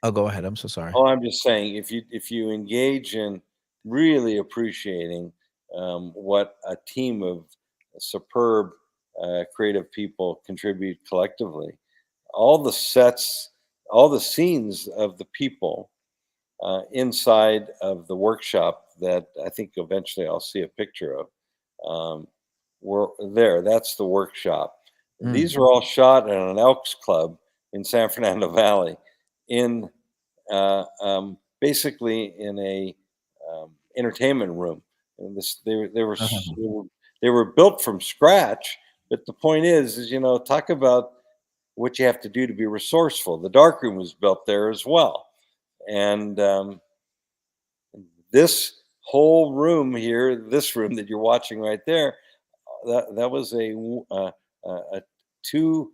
I'll go ahead. I'm so sorry. oh, I'm just saying, if you engage in really appreciating what a team of superb creative people contribute collectively, all the sets, all the scenes of the people inside of the workshop that I think eventually I'll see a picture of, were there. That's the workshop. These are all shot at an Elks Club in San Fernando Valley, in basically in a entertainment room. And this, they were built from scratch. But the point is, you know, talk about what you have to do to be resourceful. The darkroom was built there as well, and this whole room here, this room that you're watching right there, that was a two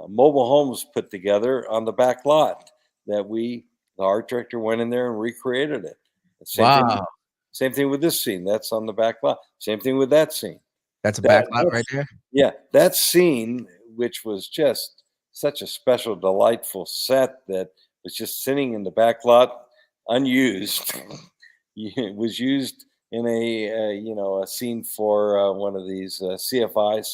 mobile homes put together on the back lot that the art director went in there and recreated it. Same thing with this scene. That's on the back lot. Same thing with that scene. That's a back lot right there? Yeah, that scene, which was just such a special, delightful set that was just sitting in the back lot, unused. It was used in a scene for one of these CSI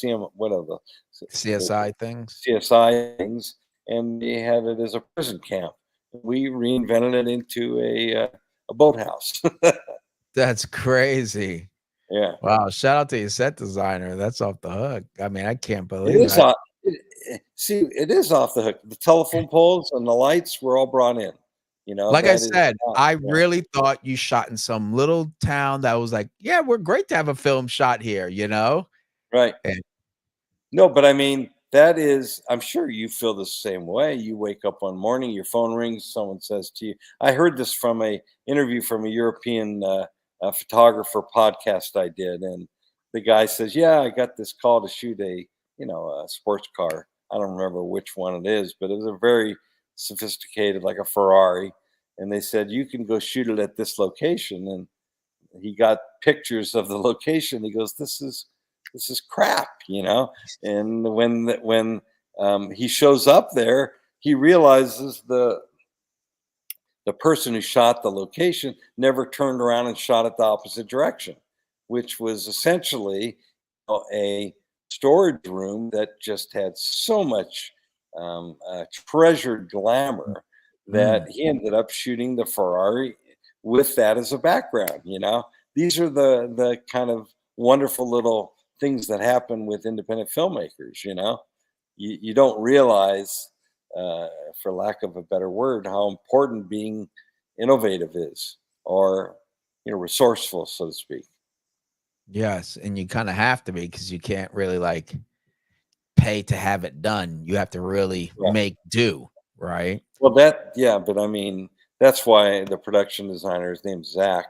things, and they had it as a prison camp. We reinvented it into a boathouse. That's crazy. Yeah. Wow. Shout out to your set designer. That's off the hook. I mean, I can't believe it. It is off the hook. The telephone poles and the lights were all brought in. You know, like I said, I really thought you shot in some little town that was like, yeah, we're great to have a film shot here, you know? Right. No, but I mean, that is, I'm sure you feel the same way. You wake up one morning, your phone rings, someone says to you, I heard this from a interview from a European photographer podcast I did. And the guy says, yeah, I got this call to shoot a sports car. I don't remember which one it is, but it was a very sophisticated, like a Ferrari. And they said, you can go shoot it at this location. And he got pictures of the location. He goes, this is crap, you know? And when he shows up there. He realizes the person who shot the location never turned around and shot it the opposite direction, which was essentially a storage room that just had so much treasured glamour that he ended up shooting the Ferrari with that as a background. These are the kind of wonderful little things that happen with independent filmmakers. You don't realize, for lack of a better word, how important being innovative is, or resourceful, so to speak. Yes, and you kind of have to be, because you can't really like pay to have it done. You have to really Yeah. make do, right? Well, but I mean, that's why the production designer, his name's Zach,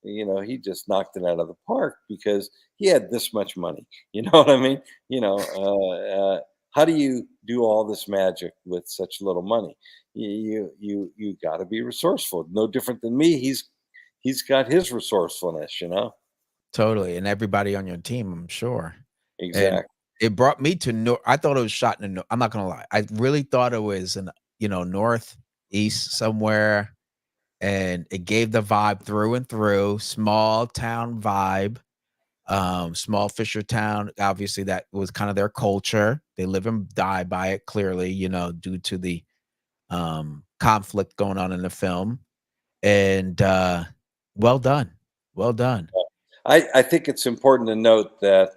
he just knocked it out of the park because he had this much money. You know what I mean? How do you do all this magic with such little money? You got to be resourceful. No different than me. He's got his resourcefulness. Totally, and everybody on your team, I'm sure. And Exactly. it brought me to I thought it was shot in I'm not gonna lie. I really thought it was in, northeast somewhere, and it gave the vibe through and through, small town vibe, small fisher town. Obviously, that was kind of their culture. They live and die by it, clearly, due to the conflict going on in the film. And well done. Well done. I think it's important to note that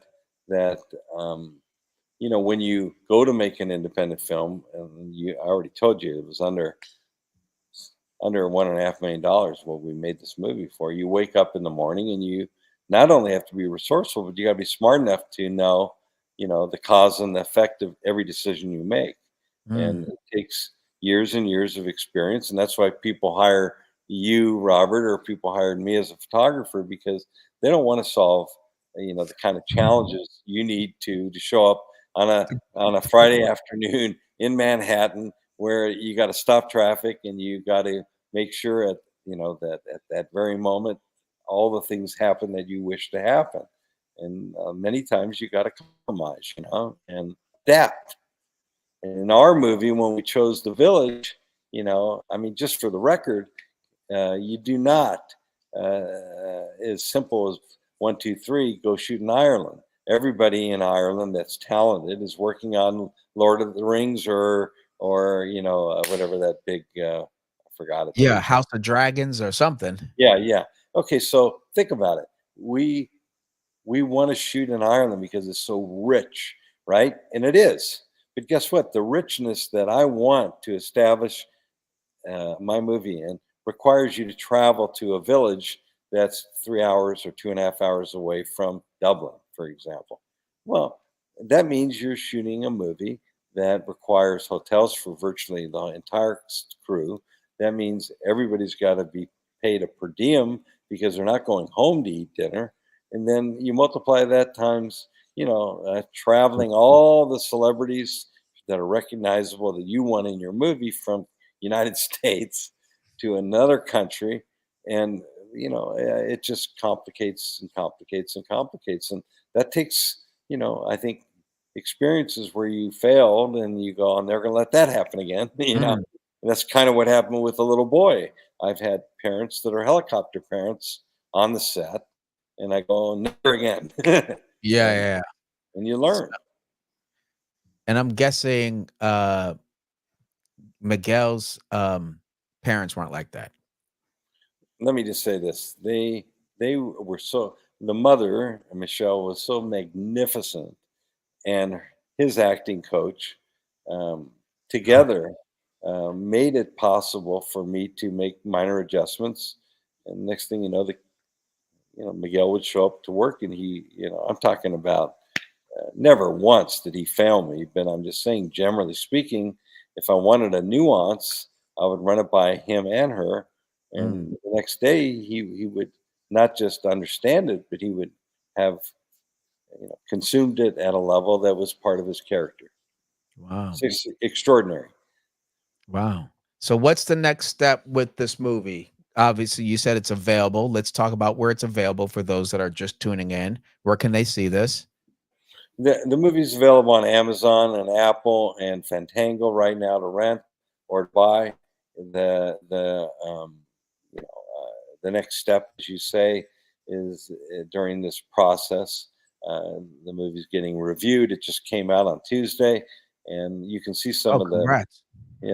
when you go to make an independent film, and I already told you it was under $1.5 million what we made this movie for. You wake up in the morning and you not only have to be resourceful, but you got to be smart enough to know, the cause and the effect of every decision you make. And it takes years and years of experience, and that's why people hire you, Robert, or people hired me as a photographer, because they don't want to solve the kind of challenges you need to show up on a Friday afternoon in Manhattan, where you got to stop traffic and you got to make sure that at that very moment all the things happen that you wish to happen. And many times you got to compromise, and adapt. And in our movie, when we chose the village, I mean, just for the record, you do not, as simple as 1, 2, 3, go shoot in Ireland. Everybody in Ireland that's talented is working on Lord of the Rings or whatever that big, I forgot it. Yeah, House of Dragons or something. Yeah. Okay, so think about it. We want to shoot in Ireland because it's so rich, right? And it is. But guess what? The richness that I want to establish my movie in requires you to travel to a village that's 3 hours or 2.5 hours away from Dublin, for example. Well, that means you're shooting a movie that requires hotels for virtually the entire crew. That means everybody's got to be paid a per diem because they're not going home to eat dinner. And then you multiply that times, traveling all the celebrities that are recognizable that you want in your movie from United States to another country. And, it just complicates and complicates and complicates. And that takes, I think, experiences where you failed and you go, I'm never going to let that happen again. And that's kind of what happened with the little boy. I've had parents that are helicopter parents on the set, and I go, never again. Yeah. And you learn. And I'm guessing Miguel's parents weren't like that. Let me just say this. They were the mother, Michelle, was so magnificent, and his acting coach together made it possible for me to make minor adjustments. And next thing you know, Miguel would show up to work, and I'm talking about never once did he fail me, but I'm just saying, generally speaking, if I wanted a nuance, I would run it by him and her. And the next day he would not just understand it, but he would have consumed it at a level that was part of his character. Wow. It's extraordinary. Wow. So what's the next step with this movie? Obviously, you said it's available. Let's talk about where it's available for those that are just tuning in. Where can they see this? The movie's available on Amazon and Apple and Fantango right now to rent or to buy. You know the next step, as you say, is during this process. The movie's getting reviewed. It just came out on Tuesday, and you can see some Oh, of the congrats.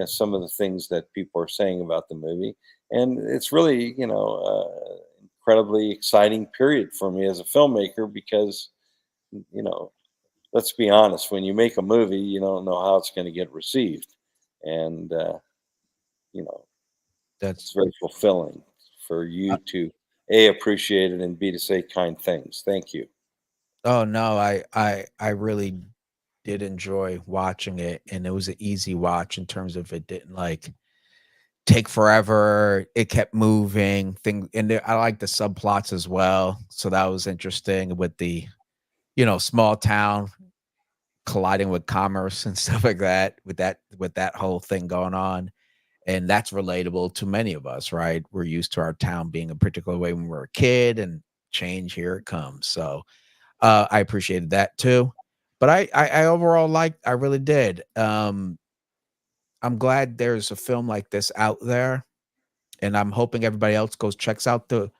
some of the things that people are saying about the movie, and it's really incredibly exciting period for me as a filmmaker because you know let's be honest, when you make a movie, you don't know how it's going to get received, and you know it's That's very fulfilling for you to a appreciate it and b to say kind things. Thank you. oh no, I really did enjoy watching it, and it was an easy watch in terms of it didn't like take forever. It kept moving. I like the subplots as well. So that was interesting with the, small town colliding with commerce and stuff like that, with that whole thing going on. And that's relatable to many of us, right? We're used to our town being a particular way when we're a kid, and change, here it comes. So I appreciated that too. But I overall liked, I really did. I'm glad there's a film like this out there, and I'm hoping everybody else goes checks out the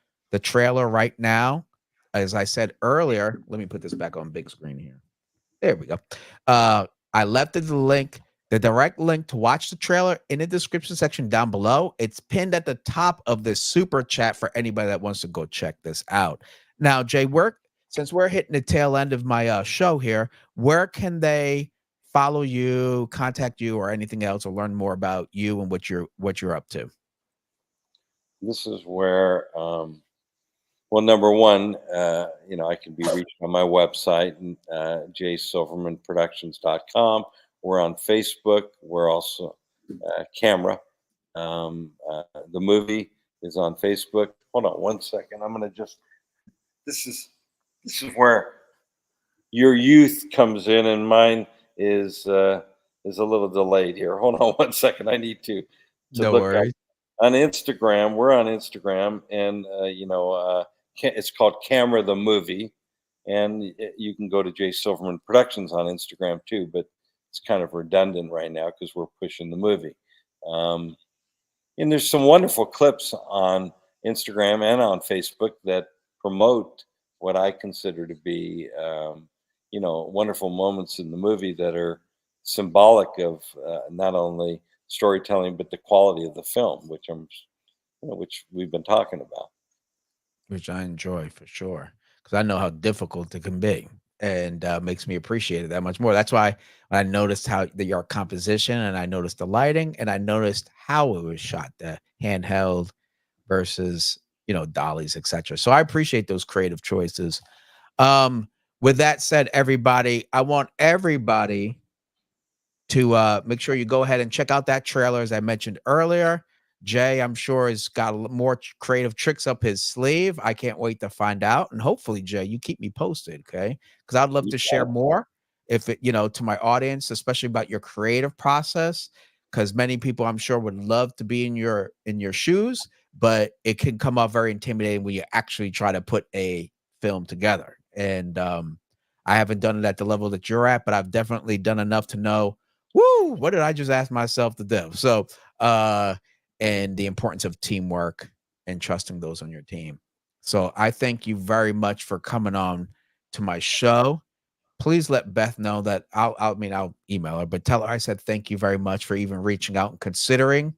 trailer right now. As I said earlier, let me put this back on big screen here. There we go. I left the link, the direct link to watch the trailer in the description section down below. It's pinned at the top of this super chat for anybody that wants to go check this out. Now, Jay, since we're hitting the tail end of my show here, where can they follow you, contact you, or anything else, or learn more about you and what you're up to? This is where well, number one, I can be reached on my website, jsilvermanproductions.com. We're on Facebook. We're also Camera. The movie is on Facebook. Hold on one second. I'm going to just. This is where your youth comes in, and mine is a little delayed here. Hold on one second. I need to No look up worries. on Instagram. We're on Instagram, and it's called Camera the Movie, and you can go to Jay Silverman Productions on Instagram too. But it's kind of redundant right now because we're pushing the movie. And there's some wonderful clips on Instagram and on Facebook that promote what I consider to be, wonderful moments in the movie that are symbolic of not only storytelling but the quality of the film, which we've been talking about. Which I enjoy for sure, because I know how difficult it can be, and makes me appreciate it that much more. That's why when I noticed your composition, and I noticed the lighting, and I noticed how it was shot, the handheld versus dollies, etc. So I appreciate those creative choices. Um, with that said, everybody, I want everybody to make sure you go ahead and check out that trailer, as I mentioned earlier. Jay, I'm sure, has got more creative tricks up his sleeve. I can't wait to find out. And hopefully, Jay, you keep me posted, okay? Because I'd love to share more if it, to my audience, especially about your creative process. Because many people, I'm sure, would love to be in your shoes, but it can come off very intimidating when you actually try to put a film together. And I haven't done it at the level that you're at, but I've definitely done enough to know, woo, what did I just ask myself to do? So, and the importance of teamwork and trusting those on your team. So I thank you very much for coming on to my show. Please let Beth know that I'll email her, but tell her I said thank you very much for even reaching out and considering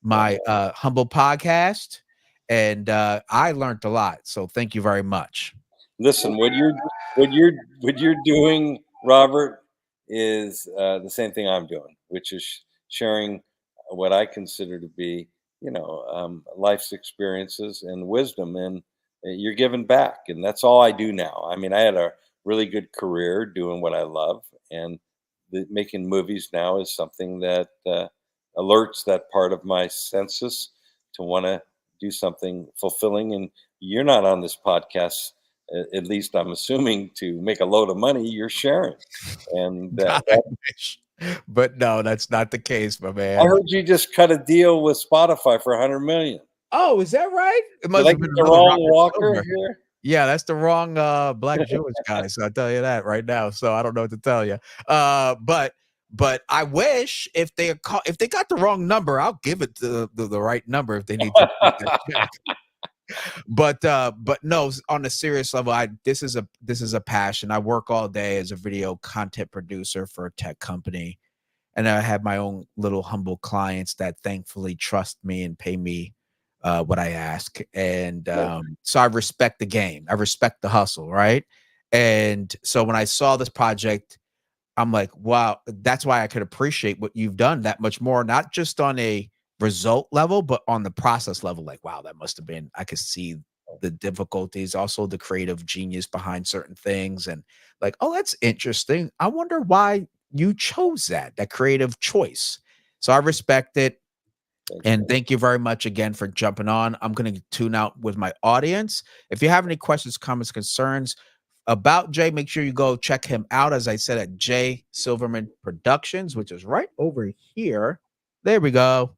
my humble podcast. And I learned a lot. So thank you very much. Listen, what you're doing, Robert, is the same thing I'm doing, which is sharing what I consider to be, life's experiences and wisdom, and you're giving back, and that's all I do now. I mean, I had a really good career doing what I love, and making movies now is something that alerts that part of my senses to want to do something fulfilling. And you're not on this podcast, at least I'm assuming, to make a load of money. You're sharing, and I wish. But no, that's not the case, my man. I heard you just cut a deal with Spotify for $100 million. Oh, is that right? It Did must I have get been the another wrong Robert Walker Silver. here? Yeah, that's the wrong black Jewish guy. So I'll tell you that right now. So I don't know what to tell you. But I wish if they got the wrong number, I'll give it the right number if they need to check. But no, on a serious level, this is a passion. I work all day as a video content producer for a tech company, and I have my own little humble clients that thankfully trust me and pay me what I ask. And so I respect the game. I respect the hustle, right? And so when I saw this project, I'm like, wow, that's why I could appreciate what you've done that much more, not just on a result level, but on the process level. Like, wow, that must have been, I could see the difficulties, also the creative genius behind certain things. And like, oh, that's interesting. I wonder why you chose that creative choice. So I respect it. And thank you very much again for jumping on. I'm going to tune out with my audience. If you have any questions, comments, concerns about Jay, make sure you go check him out. As I said, at Jay Silverman Productions, which is right over here. There we go.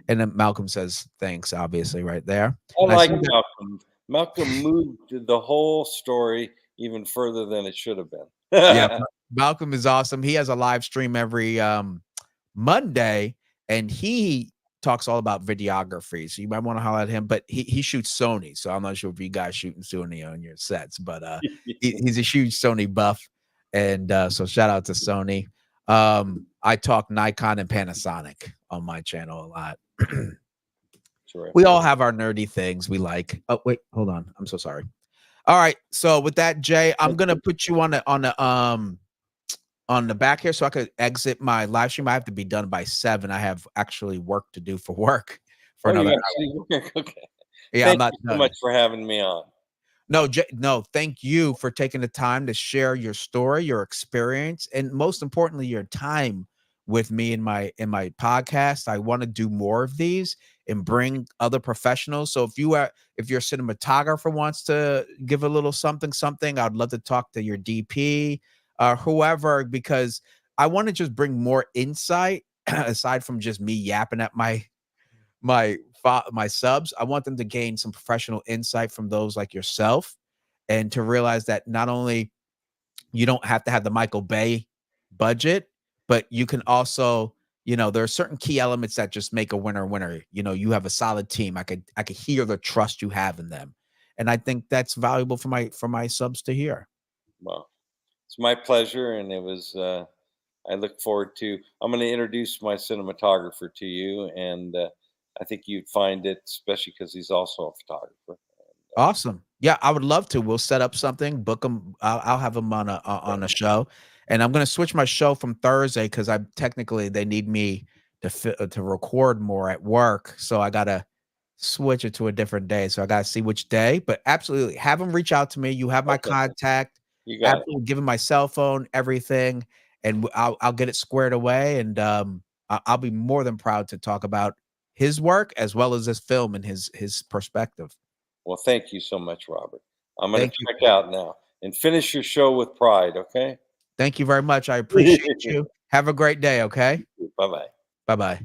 And then Malcolm says thanks, obviously, right there. I like Malcolm. Malcolm moved the whole story even further than it should have been. Yeah, Malcolm is awesome. He has a live stream every Monday, and he talks all about videography. So you might want to holler at him, but he shoots Sony. So I'm not sure if you guys shooting Sony on your sets, but he's a huge Sony buff. And so shout out to Sony. I talk Nikon and Panasonic on my channel a lot. We all have our nerdy things we like. Oh, wait, hold on. I'm so sorry. All right. So with that, Jay, I'm gonna put you on the back here so I could exit my live stream. I have to be done by 7. I have actually work to do for work for another hour. Okay. Yeah, Thank I'm not you done. so much for having me on. No, no, thank you for taking the time to share your story, your experience, and most importantly, your time with me in my podcast. I want to do more of these and bring other professionals. So if your cinematographer wants to give a little something, I'd love to talk to your DP or whoever, because I want to just bring more insight aside from just me yapping at my subs. I want them to gain some professional insight from those like yourself, and to realize that not only you don't have to have the Michael Bay budget, but you can also, there are certain key elements that just make a winner. You have a solid team. I could hear the trust you have in them. And I think that's valuable for my subs to hear. Well, it's my pleasure. And it was, I look forward to, I'm going to introduce my cinematographer to you. And I think you'd find it, especially because he's also a photographer. Awesome. Yeah, I would love to. We'll set up something, book him. I'll have him on a show, and I'm going to switch my show from Thursday because they need me to record more at work, so I gotta switch it to a different day. So I gotta see which day. But absolutely, have him reach out to me. You have my contact. You got absolutely, give him my cell phone, everything, and I'll get it squared away. And I'll be more than proud to talk about his work as well as this film and his perspective. Well, thank you so much, Robert. I'm going to check out now and finish your show with pride, okay? Thank you very much. I appreciate you. Have a great day, okay? Bye-bye. Bye-bye.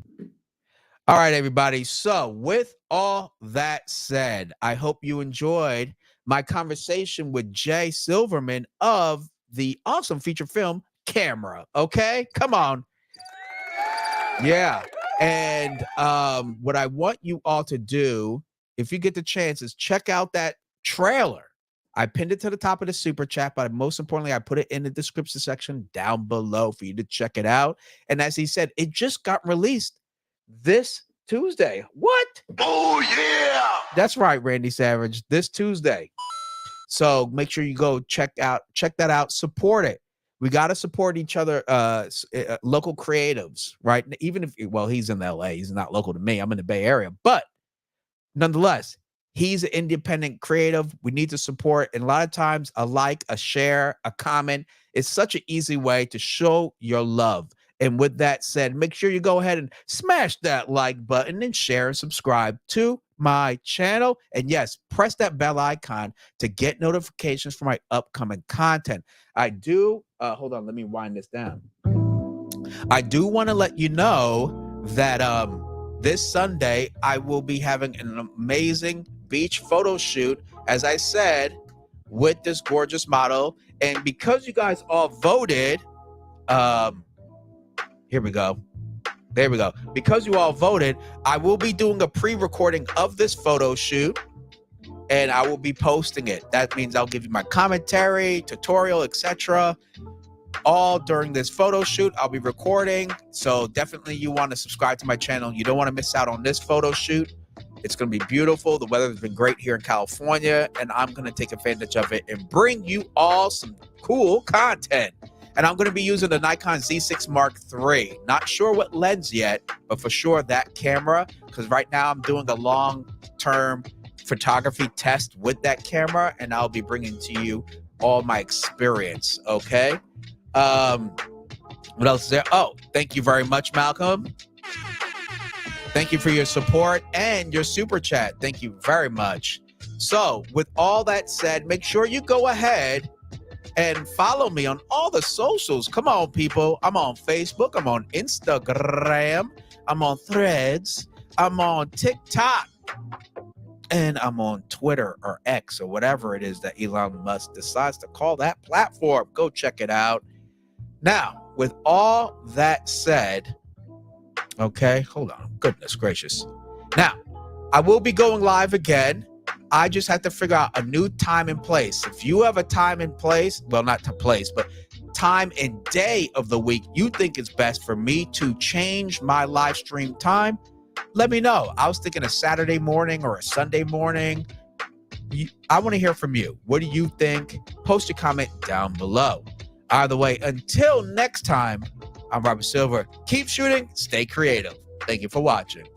All right, everybody. So with all that said, I hope you enjoyed my conversation with Jay Silverman of the awesome feature film Camera, okay? Come on. Yeah. And what I want you all to do, if you get the chance, is check out that trailer. I pinned it to the top of the super chat, but most importantly, I put it in the description section down below for you to check it out. And as he said, it just got released this Tuesday. What? Oh, yeah. That's right, Randy Savage. This Tuesday. So make sure you go check that out, support it. We got to support each other, local creatives, right? Even if, he's in LA, he's not local to me. I'm in the Bay Area, but nonetheless, he's an independent creative. We need to support. And a lot of times a like, a share, a comment is such an easy way to show your love. And with that said, make sure you go ahead and smash that like button and share and subscribe to my channel. And yes, press that bell icon to get notifications for my upcoming content. I do, hold on, let me wind this down. I do want to let you know that this Sunday, I will be having an amazing beach photo shoot. As I said, with this gorgeous model. And because you guys all voted, here we go. There we go. Because you all voted, I will be doing a pre-recording of this photo shoot, and I will be posting it. That means I'll give you my commentary, tutorial, etc. all during this photo shoot. I'll be recording, so definitely you want to subscribe to my channel. You don't want to miss out on this photo shoot. It's going to be beautiful. The weather has been great here in California, and I'm going to take advantage of it and bring you all some cool content. And I'm going to be using the Nikon Z6 Mark III. Not sure what lens yet, but for sure that camera, because right now I'm doing a long-term photography test with that camera, and I'll be bringing to you all my experience, okay? What else is there? Oh, thank you very much, Malcolm. Thank you for your support and your super chat. Thank you very much. So with all that said, make sure you go ahead and follow me on all the socials. Come on, people. I'm on Facebook. I'm on Instagram. I'm on Threads. I'm on TikTok. And I'm on Twitter or X or whatever it is that Elon Musk decides to call that platform. Go check it out. Now, with all that said, okay, hold on. Goodness gracious. Now, I will be going live again. I just have to figure out a new time and place. If you have a time and place, well, not to place, but time and day of the week you think is best for me to change my live stream time, let me know. I was thinking a Saturday morning or a Sunday morning. I want to hear from you. What do you think? Post a comment down below. Either way, until next time, I'm Robert Silver. Keep shooting, stay creative. Thank you for watching.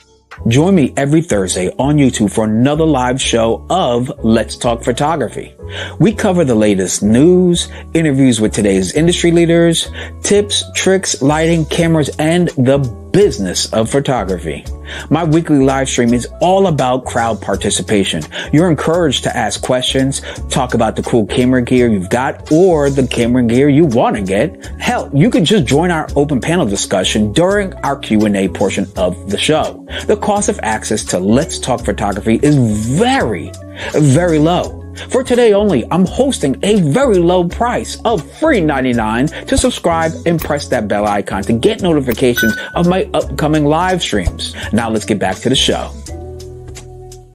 Join me every Thursday on YouTube for another live show of Let's Talk Photography. We cover the latest news, interviews with today's industry leaders, tips, tricks, lighting, cameras, and the business of photography. My weekly live stream is all about crowd participation. You're encouraged to ask questions, talk about the cool camera gear you've got or the camera gear you want to get. Hell, you can just join our open panel discussion during our Q&A portion of the show. The cost of access to Let's Talk Photography is very, very low. For today only, I'm hosting a very low price of $3.99 to subscribe and press that bell icon to get notifications of my upcoming live streams. Now let's get back to the show.